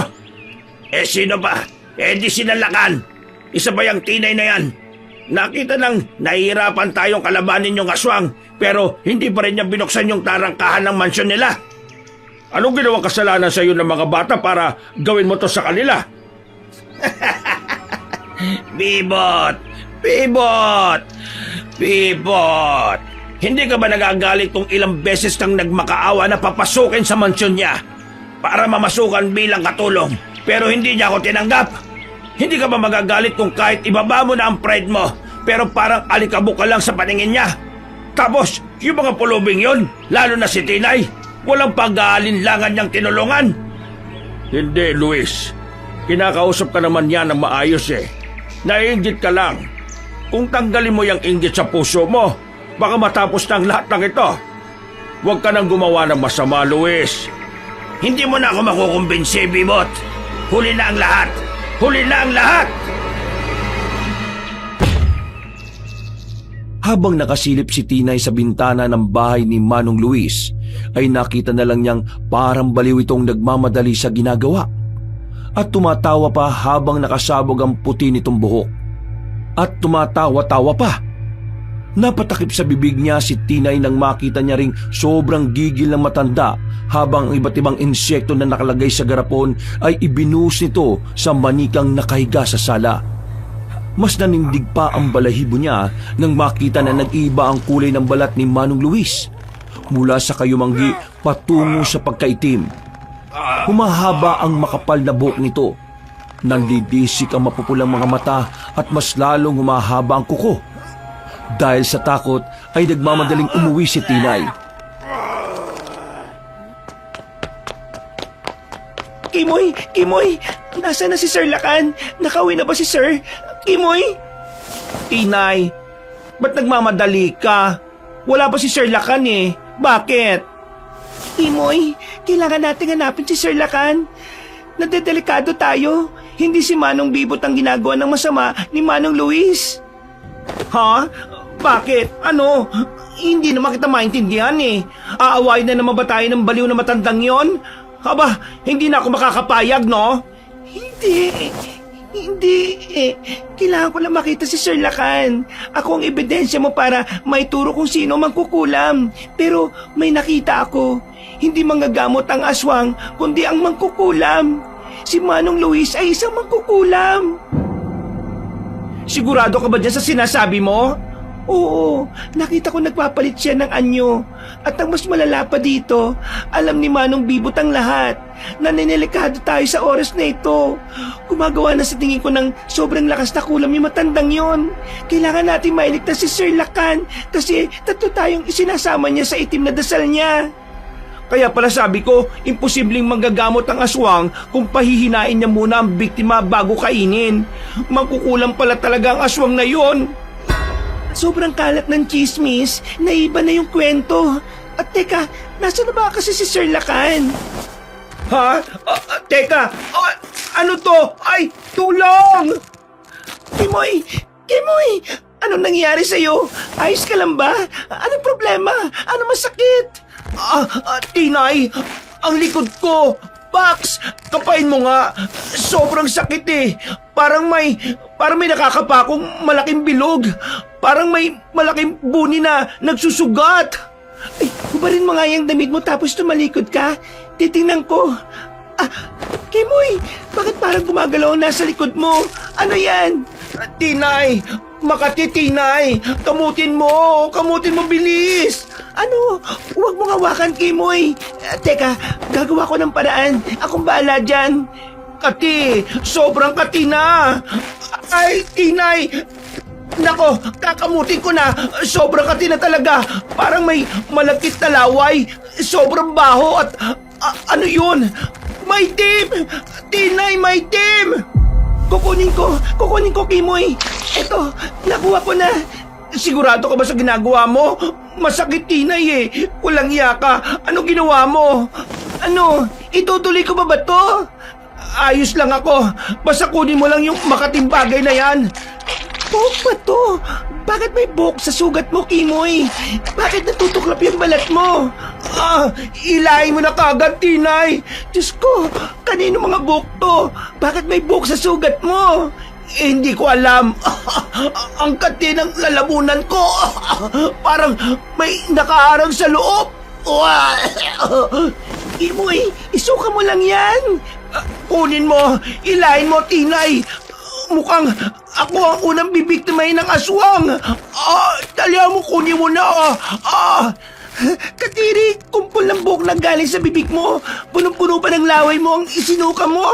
Sino ba? Di sinalakan. Isa ba yung Tinay na yan? Nakita nang nahihirapan tayong kalabanin yung aswang pero hindi pa rin niya binuksan yung tarangkahan ng mansyon nila. Anong ginawang kasalanan sa iyo ng mga bata para gawin mo to sa kanila? Bibot! Bibot! Bibot! Hindi ka ba nagagalit kung ilang beses kang nagmakaawa na papasukin sa mansyon niya para mamasukan bilang katulong pero hindi niya ako tinanggap? Hindi ka ba magagalit kung kahit ibaba mo na ang pride mo pero parang alikabok ka lang sa paningin niya? Tapos, yung mga pulubing yon, lalo na si Tinay, walang pag-aalinlangan niyang tinulungan. Hindi, Luis. Kinakausap ka naman niya ng maayos eh. Naiinggit ka lang. Kung tanggalin mo yung inggit sa puso mo, baka matapos ng lahat ng ito. Huwag ka nang gumawa ng masama, Luis. Hindi mo na ako makukumbinsi, Bibot. Huli na ang lahat. Huli na ang lahat! Habang nakasilip si Tinay sa bintana ng bahay ni Manong Luis, ay nakita na lang niyang parang baliw itong nagmamadali sa ginagawa. At tumatawa pa habang nakasabog ang puti nitong buhok. At tumatawa-tawa pa. Napatakip sa bibig niya si Tinay nang makita niya ring sobrang gigil ng matanda habang ang iba't ibang insekto na nakalagay sa garapon ay ibinuhos nito sa manikang nakahiga sa sala. Mas nanindig pa ang balahibo niya nang makita na nag-iba ang kulay ng balat ni Manong Luis. Mula sa kayumanggi patungo sa pagkaitim. Humahaba ang makapal na buhok nito. Nandidisik ang mapupulang mga mata at mas lalong humahaba ang kuko. Dahil sa takot ay nagmamadaling umuwi si Tinay. Kimoy! Nasaan na si Sir Lacan? Nakauwi na ba si Sir? Kimoy? Tinay, ba't nagmamadali ka? Wala pa si Sir Lacan eh. Bakit? Imoy, kailangan natin hanapin si Sir Lakan. Nadedelikado tayo. Hindi si Manong Bibot ang ginagawa ng masama ni Manong Luis. Ha? Bakit? Ano? Hindi naman kita maintindihan eh. Aawain na naman ba tayo ng baliw na matandang yon? Aba, hindi na ako makakapayag, no? Hindi. Kailangan ko lang makita si Sir Lakan. Ako ang ebidensya mo para maituro kung sino mang kukulam. Pero may nakita ako. Hindi manggagamot ang aswang, kundi ang mangkukulam. Si Manong Luis ay isang mangkukulam. Sigurado ka ba dyan sa sinasabi mo? Oo, nakita ko nagpapalit siya ng anyo. At ang mas malala pa dito, alam ni Manong Bibot ang lahat. Naninilikado tayo sa oras na ito. Gumagawa na sa tingin ko ng sobrang lakas na kulam yung matandang yon. Kailangan natin mailigtas si Sir Lakan kasi tatlo tayong isinasama niya sa itim na dasal niya. Kaya pala sabi ko, imposibleng manggagamot ang aswang kung pahihinain niya muna ang biktima bago kainin. Mangkukulam pala talaga ang aswang na yon. Sobrang kalat ng chismis, naiba na yung kwento. At teka, nasa na ba kasi si Sir Lakan? Ha? Teka, ano to? Ay, tulong! Kimoy! Anong nangyari sa'yo? Ayos ka lang ba? Anong problema? Ano masakit? Tinay, ang likod ko. Pax, kapain mo nga. Sobrang sakit eh. Parang may nakakapakong malaking bilog. Parang may malaking buni na nagsusugat. Ay, hubarin mo nga yung damit mo tapos tumalikod ka. Titingnan ko. Kimoy, bakit parang gumagalaw ang nasa likod mo? Ano yan? Tinay, Makati, Tinay. Kamutin mo bilis. Ano? Huwag mong hawakan, Kimoy. Teka, gagawa ko ng paraan. Akong bahala dyan. Kati, sobrang kati na. Ay, Tinay. Nako, kakamutin ko na. Sobrang kati na talaga. Parang may malagkit na laway. Sobrang baho at ano yun? May team! Tinay, may team! Kukunin ko, Kimoy. Eto, nakuha ko na. Sigurado ka ba sa ginagawa mo? Masakit, Tinay eh. Walang iya ka. Ano ginawa mo? Ano? Itutuloy ko ba to? Ayos lang ako. Basta kunin mo lang yung makating bagay na yan. Buhok ba to? Bakit may buhok sa sugat mo, Kimoy? Bakit natutuklap yung balat mo? Ilahin mo na kagad, Tinay. Diyos ko, kanino mga buhok to? Bakit may buhok sa sugat mo? Hindi ko alam. Ang kati ng lalamunan ko. Parang may nakaharang sa loob. Kimoy, isuka mo lang yan. Kunin mo, ilahin mo, Tinay. Mukhang ako ang unang bibiktimahin ng aswang. Dalihan mo, kunin mo na. Katiri, kumpul ng buhok na galing sa bibig mo. Punong-puno pa ng laway mo ang isinuka mo.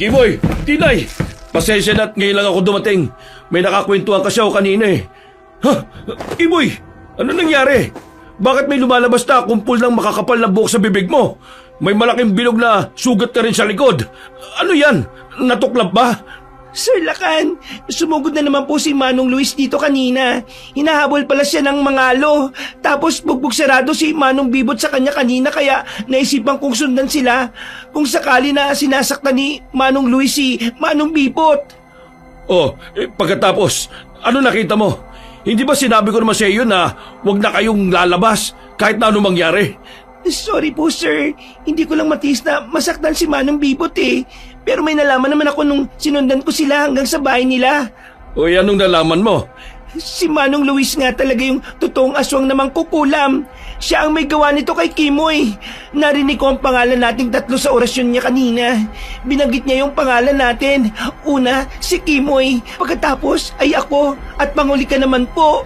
Kimoy, Tinay, pasensya na't ngayon lang ako dumating. May nakakwentuhan kasi ako kanina eh. Kimoy, ano nangyari? Bakit may lumalabas na kumpul ng makakapal na buhok sa bibig mo? May malaking bilog na sugat ka rin sa likod. Ano yan? Natuklap ba? Sir Lakan, sumugod na naman po si Manong Luis dito kanina. Hinahabol pala siya ng mangalo. Tapos bugbog sarado si Manong Bibot sa kanya kanina kaya naisipan kong sundan sila. Kung sakali na sinasaktan ni Manong Luis si Manong Bibot. Pagkatapos, ano nakita mo? Hindi ba sinabi ko naman sa iyo na huwag na kayong lalabas kahit na ano mangyari? Sorry po, sir. Hindi ko lang matiis na masaktan si Manong Bibot eh. Pero may nalaman naman ako nung sinundan ko sila hanggang sa bahay nila. Anong nalaman mo? Si Manong Luis nga talaga yung totoong aswang namang kukulam. Siya ang may gawa nito kay Kimoy. Narinig ko ang pangalan nating tatlo sa orasyon niya kanina. Binanggit niya yung pangalan natin. Una, si Kimoy. Pagkatapos ay ako at panguli ka naman po.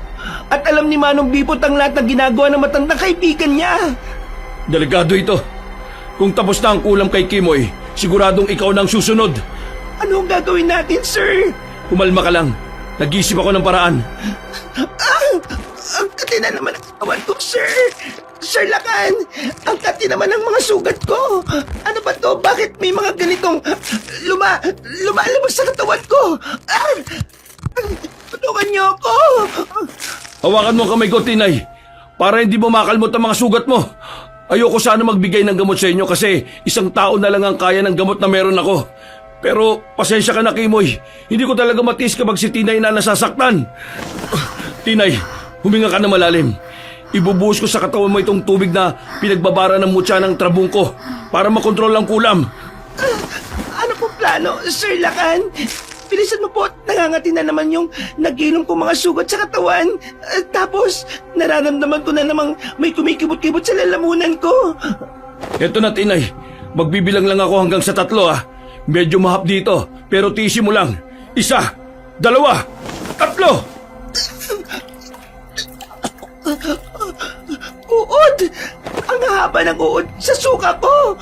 At alam ni Manong Bibot ang lahat ng ginagawa ng matandang kaibigan niya. Delikado ito. Kung tapos na ang kulam kay Kimoy, siguradong ikaw na ang susunod. Ano ang gagawin natin, sir? Kumalma ka lang. Nag-isip ako ng paraan. Ang kati na naman ang katawan ko, sir. Sir Lakan, ang kati naman ang mga sugat ko. Ano ba to? Bakit may mga ganitong lumalabas sa katawan ko? Tulungan Tulungan niyo ako! Hawakan mo ang kamay ko, Tinay, para hindi mo makalmot ang mga sugat mo. Ayoko sana magbigay ng gamot sa inyo kasi isang tao na lang ang kaya ng gamot na meron ako. Pero pasensya ka na, Kimoy. Hindi ko talaga matiis kapag si Tinay na nasasaktan. Tinay, huminga ka na malalim. Ibubuhos ko sa katawan mo itong tubig na pinagbabara ng mutya ng trabong ko para makontrol ang kulam. Ano po plano, Sir Lakan? Bilisan mo po, nangangati na naman yung nag-inom ko mga sugat sa katawan. Tapos, nararamdaman ko na namang may kumikibot-kibot sa lalamunan ko. Eto na, Tinay. Magbibilang lang ako hanggang sa 3, ah. Medyo mahap dito, pero tisi mo lang. 1, 2, 3. Uod! Ang haba ng uod sa suka ko!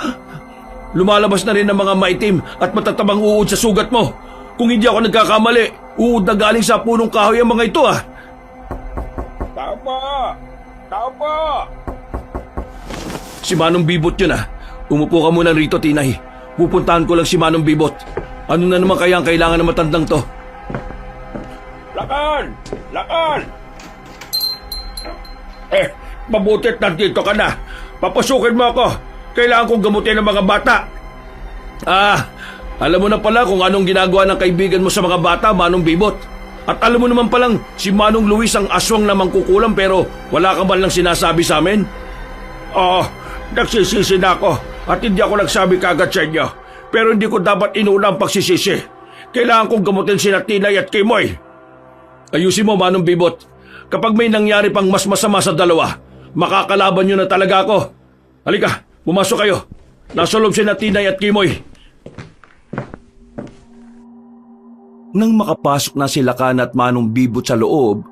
Lumalabas na rin ang mga maitim at matatabang uod sa sugat mo. Kung hindi ako nagkakamali, uod na galing sa punong kahoy ang mga ito, ah. Tama! Tama! Si Manong Bibot yun, ah. Umupo ka muna rito, Tinay. Pupuntahan ko lang si Manong Bibot. Ano na naman kaya ang kailangan ng matandang to? Lakan! Lakan! Mabutit nandito ka na. Papasukin mo ako. Kailangan kong gamutin ang mga bata. Alam mo na pala kung anong ginagawa ng kaibigan mo sa mga bata, Manong Bibot. At alam mo naman palang si Manong Luis ang aswang na mangkukulam pero wala ka man lang sinasabi sa amin? Nagsisisi na ako at hindi ako nagsabi kagad sa inyo. Pero hindi ko dapat inuna ang pagsisisi. Kailangan kong gamutin sina Tinay at Kimoy. Ayusin mo, Manong Bibot. Kapag may nangyari pang mas masama sa dalawa, makakalaban nyo na talaga ako. Halika, pumasok kayo. Nasa loob sina Tinay at Kimoy. Nang makapasok na si Lakan at Manong Bibot sa loob,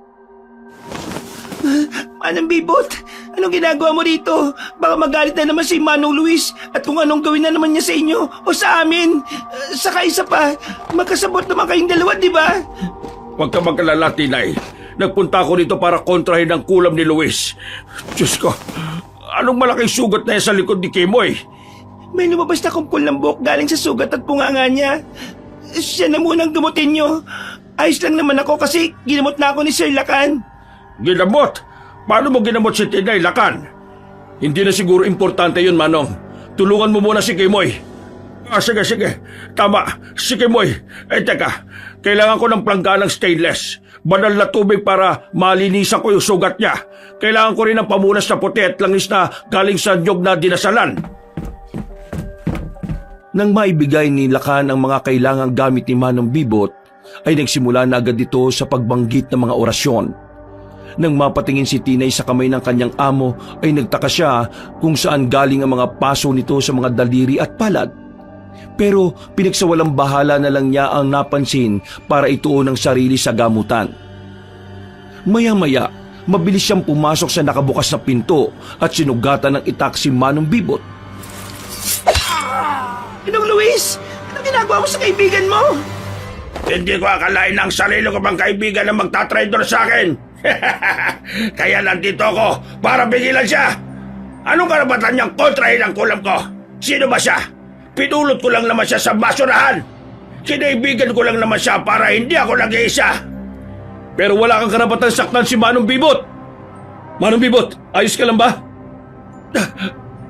Manong Bibot, anong ginagawa mo dito? Baka magalit na naman si Manong Luis at kung anong gawin na naman niya sa inyo o sa amin. Saka isa pa, magkasabot naman kayong dalawa, di ba? Huwag ka magkalala, Tinay. Nagpunta ako dito para kontrahin ang kulam ni Luis. Diyos ko, anong malaking sugat na yan sa likod ni Kimoy? May lumabas na kumpul ng buhok galing sa sugat at bunganga niya. Siya na munang gamutin niyo. Ayos lang naman ako kasi ginamot na ako ni Sir Lakan. Ginamot? Paano mo ginamot si Tinay, Lakan? hindi na siguro importante yun, Manong. Tulungan mo muna si Kimoy. Sige. Tama, si Kimoy. Teka, kailangan ko ng plangganang stainless. Banal na tubig para malinisan ko yung sugat niya. Kailangan ko rin ng pamunas na puti at langis na galing sa nyog na dinasalan. Nang maibigay ni Lakan ang mga kailangang gamit ni Manong Bibot, ay nagsimula na agad ito sa pagbanggit ng mga orasyon. Nang mapatingin si Tinay sa kamay ng kanyang amo, ay nagtaka siya kung saan galing ang mga paso nito sa mga daliri at palad. Pero pinagsawalang bahala na lang niya ang napansin para ituon ang sarili sa gamutan. Maya-maya, mabilis siyang pumasok sa nakabukas na pinto at sinugatan ng itak si Manong Bibot. Inong Luis, ano ginagawa mo sa kaibigan mo? Hindi ko akalain ang sarili ko pang kaibigan na magtatraidor sa akin. Kaya nandito ako para pigilan siya. Anong karapatan niyang kontrahin ang kulam ko? Sino ba siya? Pinulot ko lang naman siya sa basurahan. Kinaibigan ko lang naman siya para hindi ako nag-iisa. Pero wala kang karapatan saktan si Manong Bibot. Manong Bibot, ayos ka lang ba?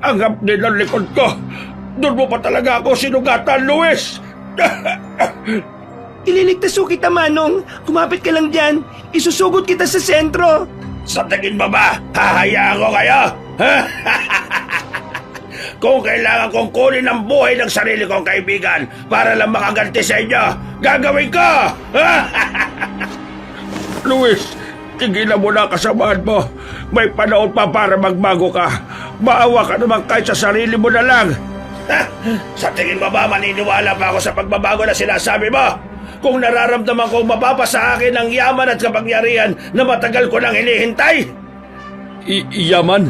Ang hapdi ng likod ko. Doon mo pa talaga ako sinugatan, Luis. Ililigtas ko kita, Manong. Kumapit ka lang dyan. Isusugod kita sa sentro. Sa tingin mo ba, hahayaan ko kayo? Kung kailangan kong kunin ang buhay ng sarili kong kaibigan para lang makaganti sa inyo, gagawin ko! Luis, tigilan mo na kasamaan mo. May panahon pa para magbago ka. Maawa ka naman kahit sa sarili mo na lang. Sa tingin mo ba maniniwala pa ako sa pagbabago na sinasabi mo? Kung nararamdaman kong mapapa sa akin ang yaman at kapangyarihan na matagal ko nang hinihintay? Yaman?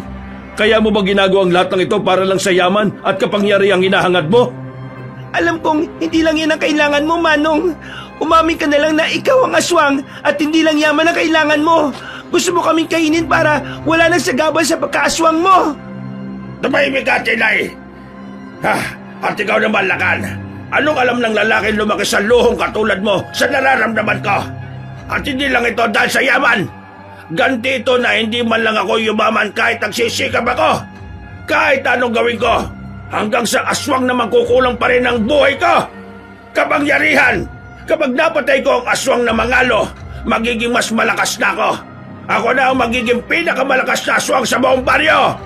Kaya mo ba ginagawa ang lahat ng ito para lang sa yaman at kapangyarihang hinahangad mo? Alam kong hindi lang yan ang kailangan mo, Manong. Umamin ka na lang na ikaw ang aswang at hindi lang yaman ang kailangan mo. Gusto mo kaming kainin para wala nang sagabal sa pagkaaswang mo. Tumahimik ka, Tinay. At ikaw naman, Lakan. Anong alam ng lalaking lumaki sa luhong katulad mo sa nararamdaman ko? At hindi lang ito dahil sa yaman. Ganti ito na hindi man lang ako yumaman kahit nagsisikap ako. Kahit anong gawin ko, hanggang sa aswang na magkukulang pa rin ang buhay ko. Kapangyarihan, kapag napatay ko ang aswang na mangalo, magiging mas malakas na ako. Ako na ang magiging pinakamalakas na aswang sa buong baryo.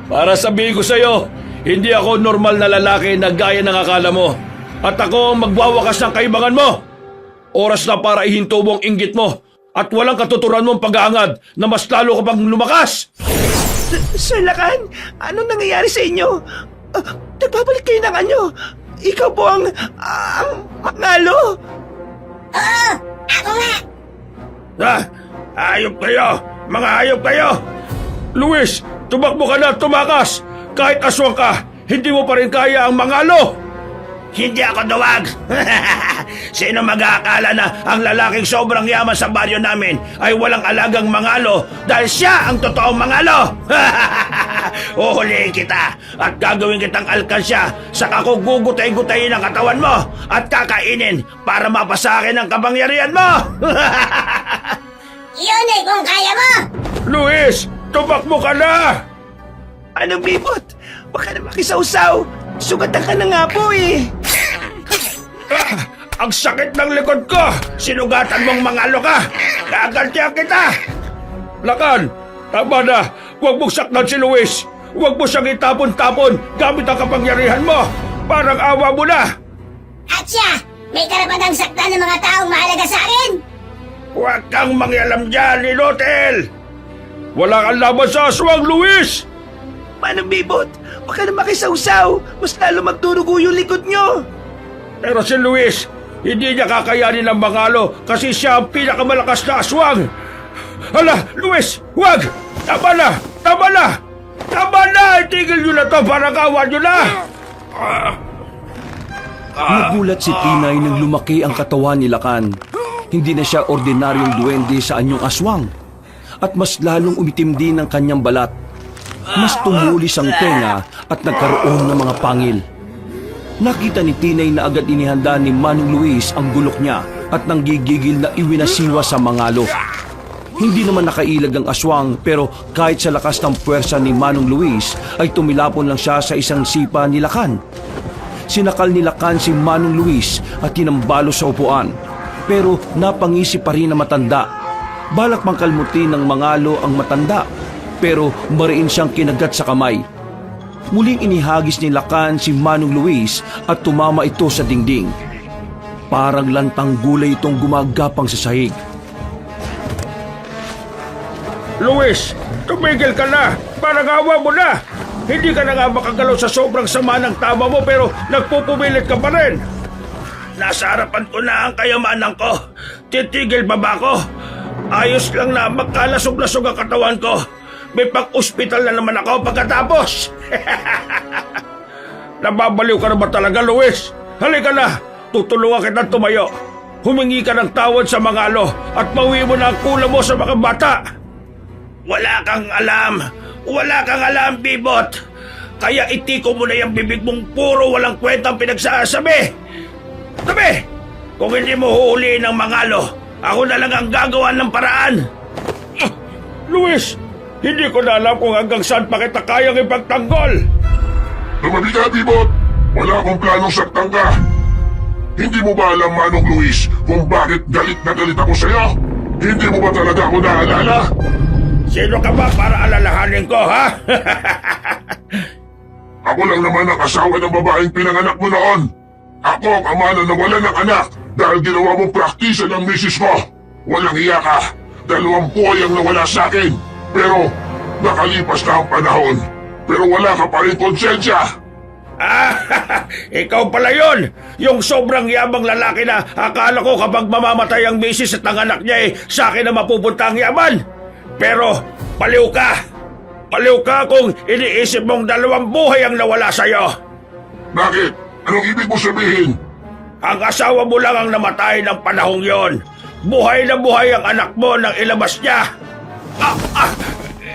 Para sabihin ko sa'yo, hindi ako normal na lalaki na gaya ng akala mo. At ako ang magwawakas ng kaibangan mo. Oras na para ihinto mo ang inggit mo at walang katuturan mong pag-aangad na mas lalo ka pang lumakas. Sir Lakan, anong nangyayari sa inyo? Nagbabalik kayo ng anyo. Ikaw po ang mangalo. Oo, ako nga. Hayop kayo! Mga hayop kayo! Luis, tumakbo ka na at tumakas. Kahit aswang ka, hindi mo pa rin kaya ang mangalo. Hindi ako duwag! Sino mag-aakala na ang lalaking sobrang yaman sa baryo namin ay walang alagang mangalo dahil siya ang totoong mangalo? Uhulihin kita at gagawin kitang alkansya saka ko gugutay-gutayin ang katawan mo at kakainin para mapasakin ang kapangyarihan mo! Yun eh kung kaya mo. Luis, tumakbo ka na! Anong bibot? Baka na makisawsaw. Sugatan ka na nga po eh. Ang sakit ng likod ko! Sinugatan mong mangalo ka! Gagantihan kita! Lakan, tama na. Huwag mong saktan si Luis. Huwag mo siyang itapon-tapon gamit ang kapangyarihan mo. Parang awa mo na. At siya, may karapatang saktan ng mga taong mahalaga sa akin. Huwag kang mangialam dyan, Linotel! Wala kang laban sa aswang, Luis! Manong bibot, baka na makisawsaw. Mas lalo magdurugo yung likod nyo. Pero si Luis, hindi niya kakayanin ang mangalo kasi siya ang pinakamalakas na aswang. Hala, Luis, huwag! Tama na! Tama na! Tama na! Itigil nyo na to para kawan nyo na! Nagulat si Tinay nang lumaki ang katawan ni Lakan. Hindi na siya ordinaryong duwende sa anyong aswang. At mas lalong umitim din ang kanyang balat. Mas tumulis ang tenga at nagkaroon ng mga pangil. Nakita ni Tinay na agad inihanda ni Manong Luis ang gulok niya at nanggigigil na iwinasiwa sa mangalo. Hindi naman nakailag ang aswang pero kahit sa lakas ng puwersa ni Manong Luis ay tumilapon lang siya sa isang sipa ni Lakan. Sinakal ni Lakan si Manong Luis at tinambalo sa upuan. Pero napangisi pa rin na matanda. Balak mang kalmutin ng mangalo ang matanda pero mariin siyang kinagat sa kamay. Muling inihagis ni Lakan si Manong Luis at tumama ito sa dingding. Parang lantang gulay itong gumagapang sa sahig. Luis, tumigil ka na! Parang awa mo na! Hindi ka na nga makagalaw sa sobrang sama ng tama mo pero nagpupumilit ka pa rin! Nasa harapan ko na ang kayamanan ko. Titigil pa ba ako? Ayos lang na magkalasog-lasog ang katawan ko. May pang-ospital na naman ako pagkatapos. Nababaliw ka na ba talaga, Luis? Halika na! Tutulungan kita tumayo. Humingi ka ng tawad sa mangalo at mauwi mo na ang kulang mo sa mga bata. Wala kang alam, Bibot. Kaya itiko mo na yung bibig mong puro walang kwentang pinagsasabi. Tabi! Kung hindi mo huhuliin ang mangalo, ako na lang ang gagawa ng paraan. Luis, hindi ko na alam kung hanggang saan pa kita kayang ipagtanggol. Tumabi ka, Bibot! Wala akong planong saktan ka! Hindi mo ba alam, Manong Luis, kung bakit galit na galit ako sa'yo? Hindi mo ba talaga ako naalala? Sino ka ba para alalahanin ko, ha? Ako lang naman ang asawa ng babaeng pinanganak mo noon. Ako ang ama na nawalan ng anak dahil ginawa mong praktisa ng misis ko. Walang iya ka. 2 buhay ang nawala sa akin. Pero nakalipas na ang panahon. Pero wala ka pa rin konsensya. Ikaw pala yun! Yung sobrang yabang lalaki na akala ko kapag mamamatay ang misis at ang anak niya sa akin na mapupunta ang yaman. Pero paliw ka! Paliw ka kung iniisip mong 2 buhay ang nawala sa'yo. Bakit? Anong ibig mo sabihin? Ang asawa mo lang ang namatay ng panahong yon. Buhay na buhay ang anak mo nang ilabas niya.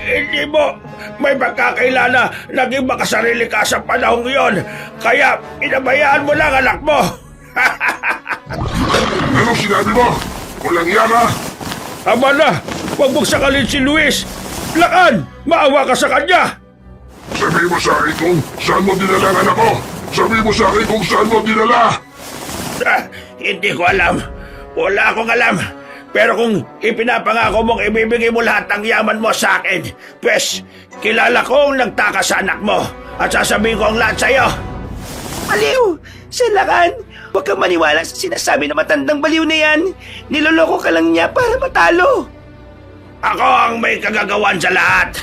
Hindi mo may pagkakaila na naging makasarili ka sa panahong yon. Kaya inabayaan mo lang anak mo. Anong sinabi mo? Walang iya ka? Tama na! Huwag mong sakalin si Luis! Lakan! Maawa ka sa kanya! Sabi mo sa akin kung saan mo dinala ang anak ko! Sabi mo sa akin kung saan mo dinala! Hindi ko alam. Wala akong alam. Pero kung ipinapangako mong ibibigay mo lahat ng yaman mo sa akin, pues, kilala ko ang nagtakas sa anak mo at sasabihin ko ang lahat sa'yo. Baliw! Salakan! Huwag kang maniwala sa sinasabi ng matandang baliw na yan. Niloloko ka lang niya para matalo. Ako ang may kagagawan sa lahat.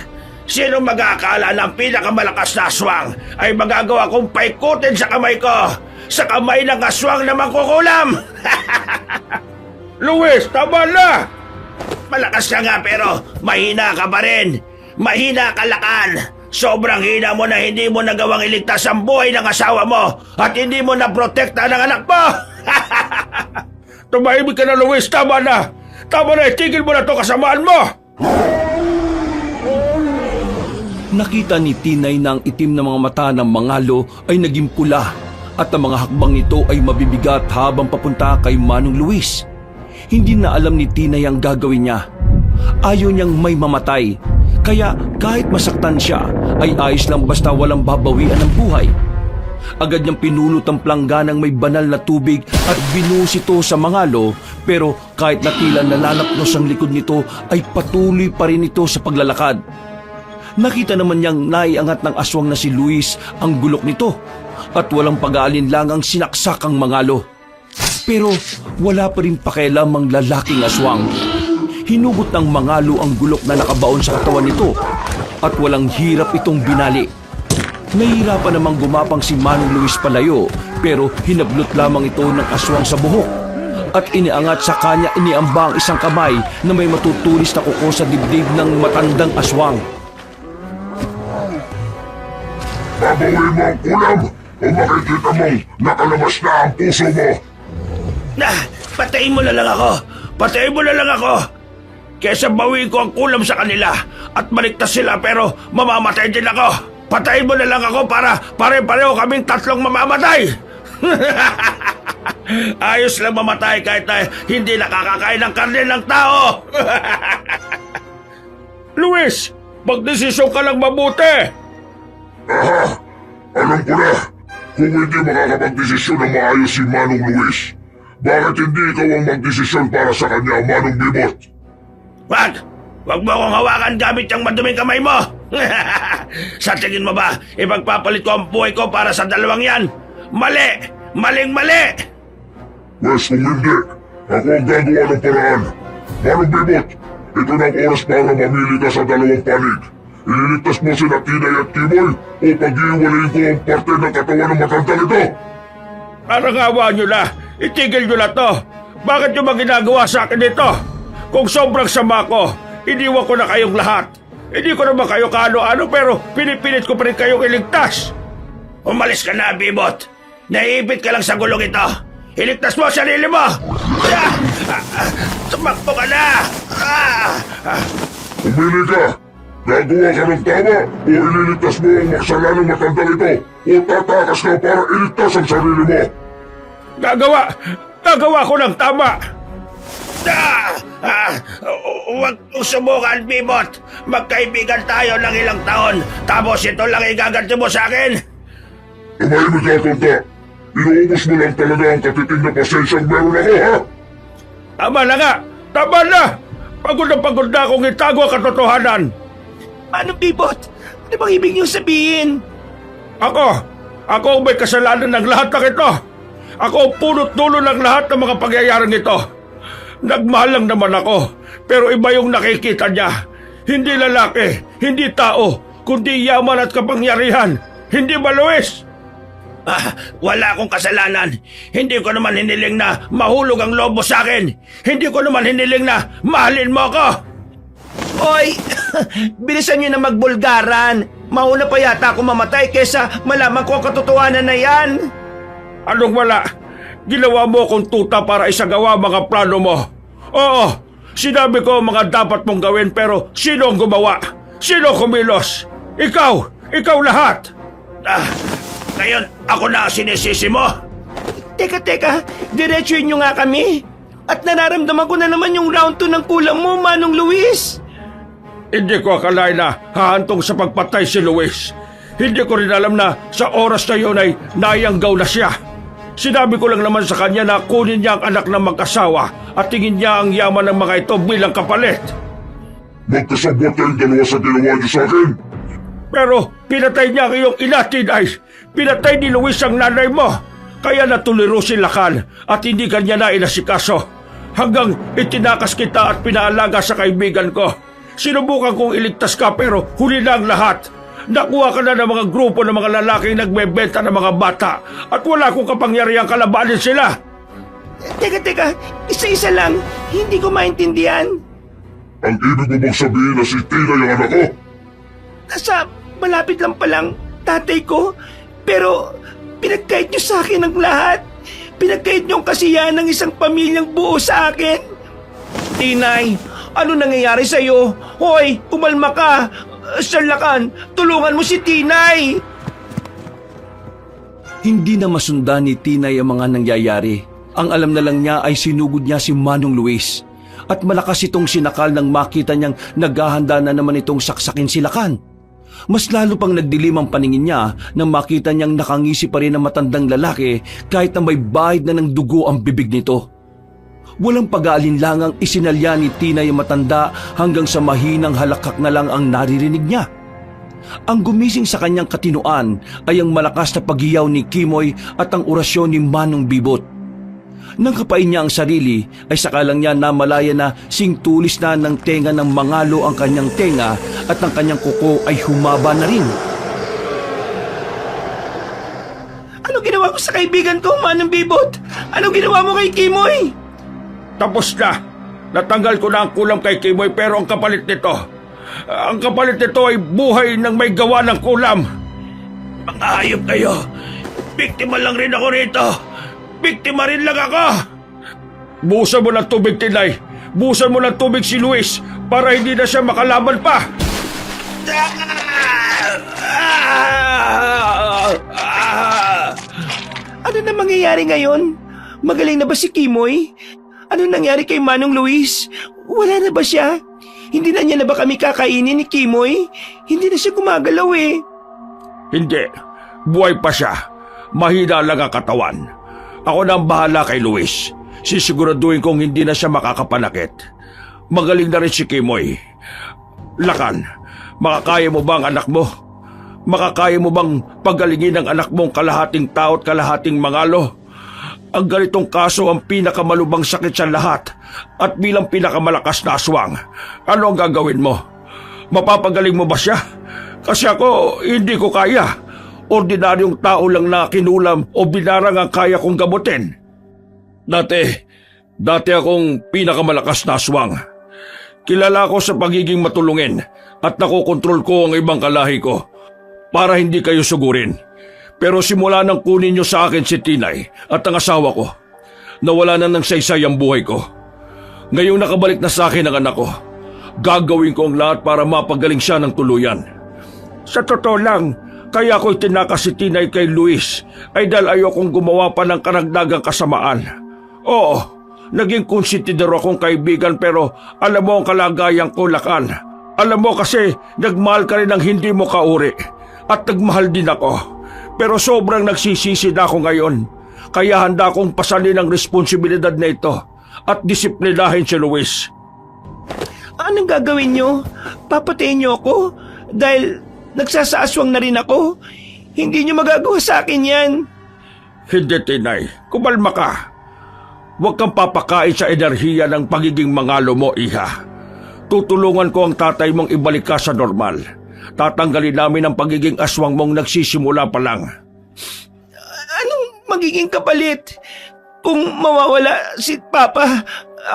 Sino mag-aakala ng pinakamalakas na aswang ay magagawa kong paikutin sa kamay ko? Sa kamay ng aswang na mangkukulam! Luis, tama na! Malakas ka nga pero mahina ka pa rin. Mahina ka, Lakan. Sobrang hina mo na hindi mo nagawang iligtas ang buhay ng asawa mo at hindi mo na-protekta ng anak mo! Tumahimik ka na, Luis! Tama na! Tama na! Itigil mo na to kasamaan mo! Nakita ni Tinay na ang itim na mga mata ng mangalo ay naging pula at ang mga hakbang nito ay mabibigat habang papunta kay Manong Luis. Hindi na alam ni Tinay ang gagawin niya. Ayaw niyang may mamatay, kaya kahit masaktan siya ay ayos lang basta walang babawian ng buhay. Agad niyang pinulot ang plangganang may banal na tubig at binuhos ito sa mangalo, pero kahit na tila nalalapnos ang likod nito ay patuloy pa rin ito sa paglalakad. Nakita naman niyang naiangat ng aswang na si Luis ang gulok nito at walang pag-aalinlang ang sinaksak ang mangalo. Pero wala pa rin pakialam ang lalaking aswang. Hinugot ng mangalo ang gulok na nakabaon sa katawan nito at walang hirap itong binali. Nahihirapan namang gumapang si Manong Luis palayo, pero hinablot lamang ito ng aswang sa buhok at iniangat sa kanya iniamba ang isang kamay na may matutulis na kuko sa dibdib ng matandang aswang. Babawi mo ang kulam o makikita mong nakalabas na ang puso mo! Patayin mo na lang ako! Patayin mo na lang ako! Kesa bawiin ko ang kulam sa kanila at maligtas sila pero mamamatay din ako! Patayin mo na lang ako para pare-pareho kaming tatlong mamamatay! Ayos lang mamatay kahit na hindi nakakakain ng karne ng tao! Luis, magdesisyon ka lang mabuti! Alam ko na, kung hindi makakapagdesisyon ng maayos si Manong Luis, bakit hindi ikaw ang magdesisyon para sa kanya, Manong Bibot? Wag! Wag mo akong hawakan gamit yung maduming kamay mo! Sa tingin mo ba, ipagpapalit ko ang buhay ko para sa dalawang yan? Mali! Maling-mali! Wes, kung hindi, ako ang gagawa ng paraan. Manong Bibot, ito na ang oras para mamili ka sa dalawang panig. Ililigtas mo sina Tinay at Kimoy o pag-iwalayin ko ang parte ng katawan ng matandang ito? Parang awa nyo na! Itigil nyo na to! Bakit nyo ba ginagawa sa akin ito? Kung sobrang sama ko, iniwan ko na kayong lahat. Hindi ko naman kayo kaano-ano pero pinipilit ko pa rin kayong iligtas. Umalis ka na, Bibot. Naiipit ka lang sa gulong ito. Iligtas mo ang sarili mo! Tumakbo ka na! Pumili ka! Gagawa ka ng tama o ililigtas mo ang maksalanang matandang ito o tatakas ka para iligtas ang sarili mo! Gagawa ko ng tama! Huwag mong subukan, Bibot. Magkaibigan tayo ng ilang taon, tapos ito lang igaganti mo sa akin. Tumahimik ka, Tonta. Inuubos mo lang talaga ang katiting na pasensyang meron ako, ha? Tama na nga! Tama na! Pagod na akong itago ang katotohanan! Manong Bibot, ano bang ibig niyong sabihin? Ako ang may kasalanan ng lahat ng ito! Ako ang punot-dulo ng lahat ng mga pangyayaring ito! Nagmahal lang naman ako, pero iba yung nakikita niya. Hindi lalaki, hindi tao, kundi yaman at kapangyarihan. Hindi ba, Luis? Wala akong kasalanan. Hindi ko naman hiniling na mahulog ang lobo sa akin. Hindi ko naman hiniling na mahalin mo ako. Oy, bilisan niyo na magbulgaran. Mauna pa yata ako mamatay kesa malaman ko ang katotohanan na yan. Anong wala? Ginawa mo akong tuta para isagawa mga plano mo. Oo, sinabi ko ang mga dapat mong gawin pero sino ang gumawa? Sino kumilos? Ikaw lahat! Ngayon, ako na ang sinisisi mo? Teka, diretsuin nyo nga kami. At nararamdaman ko na naman yung round 2 ng kulam mo, Manong Luis. Hindi ko akalain na hahantong sa pagpatay si Luis. Hindi ko rin alam na sa oras na yun ay nayanggaw na siya. Sinabi ko lang naman sa kanya na kunin niya ang anak ng mag-asawa at tingin niya ang yaman ng mga ito bilang kapalit. Magkasabot kayong dalawa sa ginawa niyo sa akin. Pero pinatay niya ang iyong ina, Tinay. Pinatay ni Luis ang nanay mo. Kaya natuliro si Lakan at hindi kanya na inasikaso. Hanggang itinakas kita at pinaalaga sa kaibigan ko. Sinubukan kong iligtas ka pero huli na ang lahat. Nakuha ka na ng mga grupo ng mga lalaking nagbebenta ng mga bata at wala akong kapangyarihang kalabanin sila. Teka, isa-isa lang. Hindi ko maintindihan. Ang ibig mo bang sabihin na si Tina yung anak ko? Nasa malapit lang palang tatay ko. Pero pinagkait niyo sa akin ang lahat. Pinagkait niyo ang kasiyahan ng isang pamilyang buo sa akin. Tinay, ano nangyayari sa'yo? Hoy, umalma ka. Sir Lakan, tulungan mo si Tinay. Hindi na masundan ni Tinay ang mga nangyayari. Ang alam na lang niya ay sinugod niya si Manong Luis. At malakas itong sinakal nang makita niyang naghahanda na naman itong saksakin si Lakan. Mas lalo pang nagdilim ang paningin niya nang makita niyang nakangisi pa rin ang matandang lalaki kahit na may bahid na ng dugo ang bibig nito. Walang pag-aalinlangang isinalya ni Tinay ang matanda hanggang sa mahinang halakak na lang ang naririnig niya. Ang gumising sa kanyang katinuan ay ang malakas na paghiyaw ni Kimoy at ang orasyon ni Manong Bibot. Nang kapain niya ang sarili ay sakalang niya namalaya na singtulis na ng tenga ng mangalo ang kanyang tenga at ang kanyang kuko ay humaba na rin. Ano ginawa ko sa kaibigan ko, Manong Bibot? Ano ginawa mo kay Kimoy? Tapos na. Natanggal ko na ang kulam kay Kimoy pero ang kapalit nito ay buhay ng may gawa ng kulam. Mga hayop kayo. Biktima lang rin ako rito. Biktima rin lang ako. Buhusan mo ng tubig, Tinay. Buhusan mo ng tubig si Luis para hindi na siya makalaban pa. Ano na mangyayari ngayon? Magaling na ba si Kimoy? Ano nangyari kay Manong Luis? Wala na ba siya? Hindi na niya na ba kami kakainin ni Kimoy? Hindi na siya gumagalaw eh. Hindi. Buhay pa siya. Mahina lang ang katawan. Ako na ang bahala kay Luis. Sisiguraduhin kong hindi na siya makakapanakit. Magaling na rin si Kimoy. Lakan, makakaya mo ba ang anak mo? Makakaya mo bang pagalingin ang anak mong kalahating tao at kalahating mangalo? Ang ganitong kaso ang pinakamalubang sakit sa lahat at bilang pinakamalakas na aswang. Ano ang gagawin mo? Mapapagaling mo ba siya? Kasi ako, hindi ko kaya. Ordinaryong tao lang na kinulam o binarang ang kaya kong gamutin. Dati akong pinakamalakas na aswang. Kilala ko sa pagiging matulungin at nakokontrol ko ang ibang kalahi ko para hindi kayo sugurin. Pero simula nang kunin niyo sa akin si Tinay at ang asawa ko, nawala na ng saysay ang buhay ko. Ngayong nakabalik na sa akin ang anak ko, gagawin ko ang lahat para mapagaling siya ng tuluyan. Sa totoo lang, kaya ako'y tinakas si Tinay kay Luis ay dahil ayokong gumawa pa ng karagdagang kasamaan. Oo, naging konsidero akong kaibigan pero alam mo ang kalagayan ko, Lakan. Alam mo kasi nagmahal ka rin ng hindi mo kauri at nagmahal din ako. Pero sobrang nagsisisi na ako ngayon. Kaya handa akong pasanin ang responsibilidad na ito at disiplinahin si Luis. Anong gagawin niyo? Papatayin niyo ako? Dahil nagsasaaswang na rin ako? Hindi niyo magagawa sa akin yan. Hindi, Tinay. Kumalma ka. Huwag kang papakain sa enerhiya ng pagiging mangalo mo, Iha. Tutulungan ko ang tatay mong ibalik ka sa normal. Tatanggalin namin ang pagiging aswang mong nagsisimula pa lang. Anong magiging kapalit? Kung mawawala si Papa,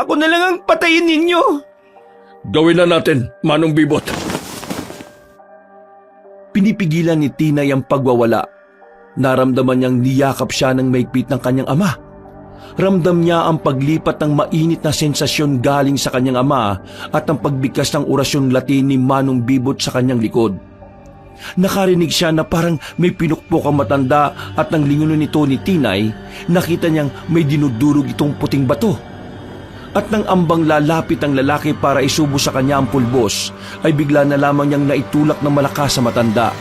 ako na lang ang patayin ninyo. Gawin na natin, Manong Bibot. Pinipigilan ni Tinay ang pagwawala. Naramdaman niyang niyakap siya ng maigpit ng kanyang ama. Ramdam niya ang paglipat ng mainit na sensasyon galing sa kanyang ama at ang pagbigkas ng orasyon Latin ni Manong Bibot sa kanyang likod. Nakarinig siya na parang may pinukpok ang matanda at nang lingunin nito ni Tinay, nakita niyang may dinudurog itong puting bato. At nang ambang lalapit ang lalaki para isubo sa kanya ang pulbos, ay bigla na lamang niyang naitulak ng malakas sa matanda.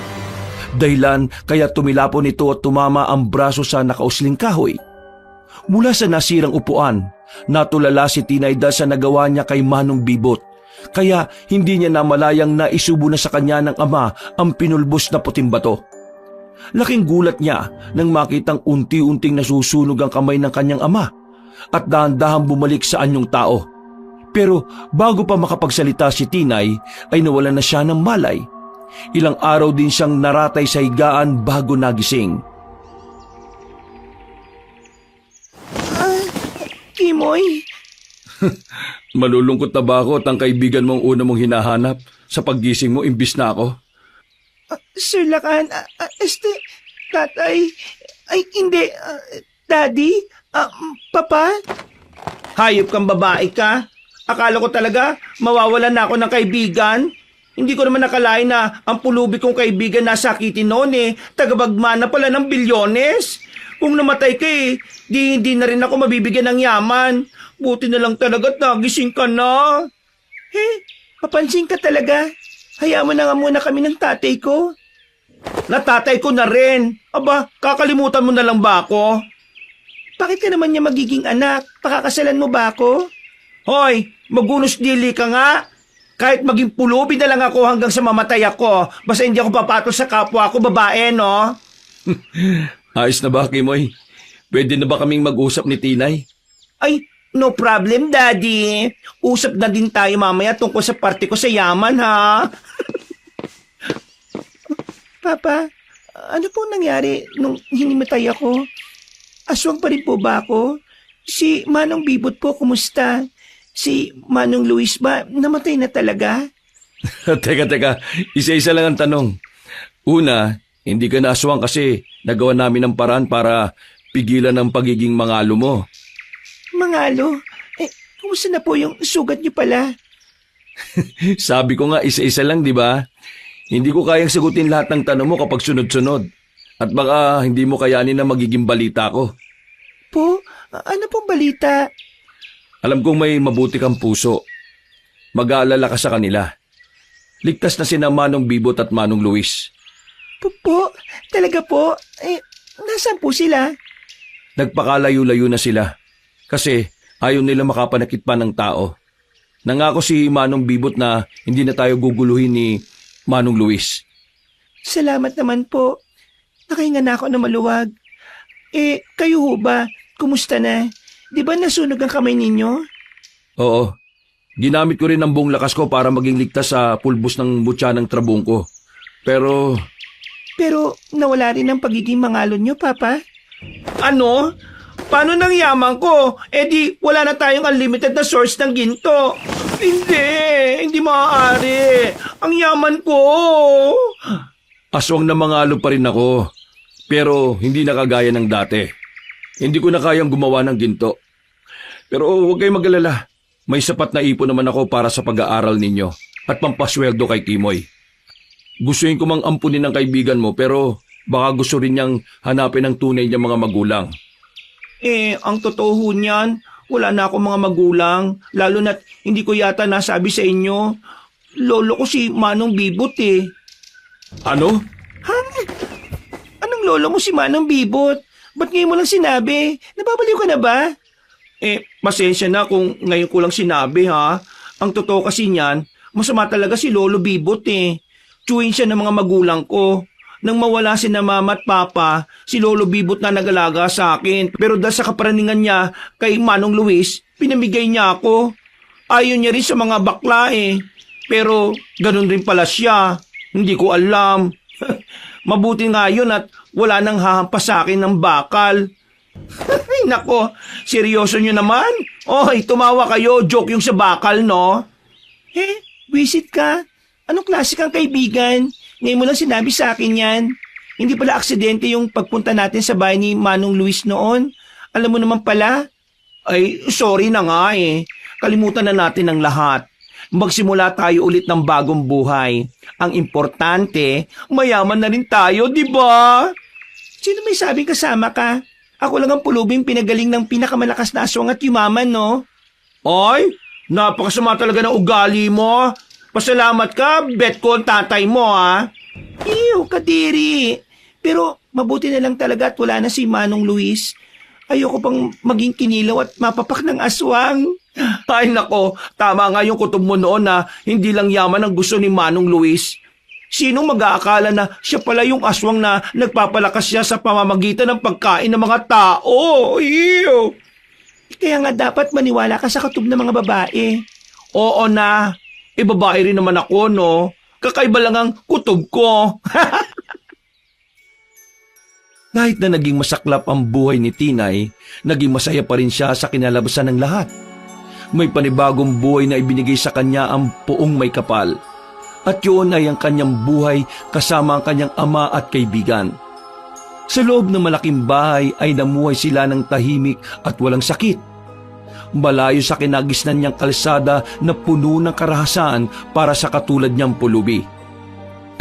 Dahilan kaya tumilapon ito at tumama ang braso sa nakausling kahoy. Mula sa nasirang upuan, natulala si Tinay dahil sa nagawa niya kay Manong Bibot. Kaya hindi niya namalayang naisubo na sa kanya ng ama ang pinulbos na puting bato. Laking gulat niya nang makitang unti-unting nasusunog ang kamay ng kanyang ama at dahan-dahang bumalik sa anyong tao. Pero bago pa makapagsalita si Tinay ay nawalan na siya ng malay. Ilang araw din siyang naratay sa higaan bago nagising. Kimoy, Malulungkot na ba ako at ang kaibigan mong una mong hinahanap sa paggising mo imbis na ako? Sir Lakan, tatay, ay hindi, daddy, papa. Hayop kang babae ka. Akala ko talaga mawawalan na ako ng kaibigan. Hindi ko naman nakalain na ang pulubi kong kaibigan nasakitin noon tagabagmana pala ng bilyones. Kung namatay ka hindi na rin ako mabibigyan ng yaman. Buti na lang talaga at nagising ka na. Papansin ka talaga. Hayaan mo na nga muna kami ng tatay ko. Natatay ko na rin. Aba, kakalimutan mo na lang ba ako? Bakit ka naman niya magiging anak? Pakakasalan mo ba ako? Hoy, magunos dili ka nga. Kahit maging pulubi na lang ako hanggang sa mamatay ako, basta hindi ako papatol sa kapwa ko babae, no? Ayos na ba, Kimoy? Pwede na ba kaming mag-usap ni Tinay? Ay, no problem, Daddy. Usap na din tayo mamaya tungkol sa parte ko sa yaman, ha? Papa, ano pong nangyari nung hinimatay ako? Aswang pa rin po ba ako? Si Manong Bibot po, kumusta? Si Manong Luis ba, namatay na talaga? Teka, isa-isa lang ang tanong. Una, hindi ka naaswang kasi nagawa namin ng paraan para pigilan ang pagiging mangalo mo. Mangalo? Kumusta na po yung sugat niyo pala? Sabi ko nga isa-isa lang, di ba? Hindi ko kayang sagutin lahat ng tanong mo kapag sunod-sunod. At baka hindi mo kayanin na magiging balita ko. Po? Ano pong balita? Alam kong may mabuti kang puso. Mag-aalala ka sa kanila. Ligtas na sina Manong Bibot at Manong Luis. Po? Talaga po? Nasaan po sila? Nagpakalayo-layo na sila. Kasi ayaw nila makapanakit pa ng tao. Nangako si Manong Bibot na hindi na tayo guguluhin ni Manong Luis. Salamat naman po. Nakahinga na ako na maluwag. Kayo ho ba? Kumusta na? Di ba nasunog ang kamay ninyo? Oo. Ginamit ko rin ang buong lakas ko para maging ligtas sa pulbos ng mutya ng trabong ko. Pero nawala rin ang pagiging mangalon nyo, Papa. Ano? Paano nang yaman ko? Di wala na tayong unlimited na source ng ginto. Hindi maaari. Ang yaman ko. aswang na mangalo pa rin ako. Pero hindi na kagaya ng dati. Hindi ko na kayang gumawa ng ginto. Pero huwag kayong mag-alala. May sapat na ipon naman ako para sa pag-aaral ninyo at pampasweldo kay Kimoy. Gustuin ko mang ampunin ng kaibigan mo pero baka gusto rin niyang hanapin ang tunay niyang mga magulang. Ang totoo ho niyan, wala na akong mga magulang, lalo na't hindi ko yata nasabi sa inyo. Lolo ko si Manong Bibot Ano? Anong lolo mo si Manong Bibot? Ba't ngayon mo lang sinabi? Nababaliw ka na ba? Pasensya na kung ngayon ko lang sinabi ha. Ang totoo kasi niyan, masama talaga si Lolo Bibot Tsuhin siya ng mga magulang ko. Nang mawala si na mama at papa, si Lolo Bibot na nag-alaga sa akin. Pero dahil sa kaparaningan niya kay Manong Luis, pinamigay niya ako. Ayaw niya rin sa mga bakla Pero ganun rin pala siya. Hindi ko alam. Mabuti nga yun at wala nang hahampas sa akin ng bakal. Ay nako, seryoso nyo naman? Oy, tumawa kayo, joke yung sa bakal, no? Wisit ka? Anong klase kang kaibigan? Ngayon mo lang sinabi sa akin yan. Hindi pala aksidente yung pagpunta natin sa bahay ni Manong Luis noon. Alam mo naman pala? Ay, sorry na nga Kalimutan na natin ang lahat. magsimula tayo ulit ng bagong buhay. Ang importante, mayaman na rin tayo, di ba? Sino may sabing kasama ka? Ako lang ang pulubing pinagaling ng pinakamalakas na aswang at yumaman, no? Ay, napakasama talaga ng ugali mo. Pasalamat ka, bet ko ang tatay mo, ha? Ew, kadiri. Pero mabuti na lang talaga at wala na si Manong Luis. Ayoko pang maging kinilaw at mapapak ng aswang. Ay nako, tama nga yung kutob mo noon na hindi lang yaman ang gusto ni Manong Luis. Sinong mag-aakala na siya pala yung aswang na nagpapalakas siya sa pamamagitan ng pagkain ng mga tao? Ew! Kaya nga dapat maniwala ka sa kutob ng mga babae. Oo na, babae rin naman ako, no? Kakaiba lang ang kutob ko. Kahit na naging masaklap ang buhay ni Tinay, naging masaya pa rin siya sa kinalabasan ng lahat. May panibagong buhay na ibinigay sa kanya ang Poong May Kapal. At yun ay ang kanyang buhay kasama ang kanyang ama at kaibigan. Sa loob ng malaking bahay ay namuhay sila ng tahimik at walang sakit. Malayo sa kinagisnan niyang kalsada na puno ng karahasan para sa katulad niyang pulubi.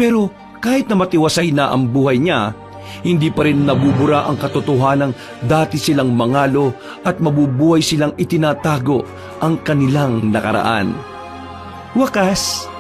Pero kahit na matiwasay na ang buhay niya, hindi pa rin nabubura ang katotohanang dati silang mangalo at mabubuhay silang itinatago ang kanilang nakaraan. Wakas,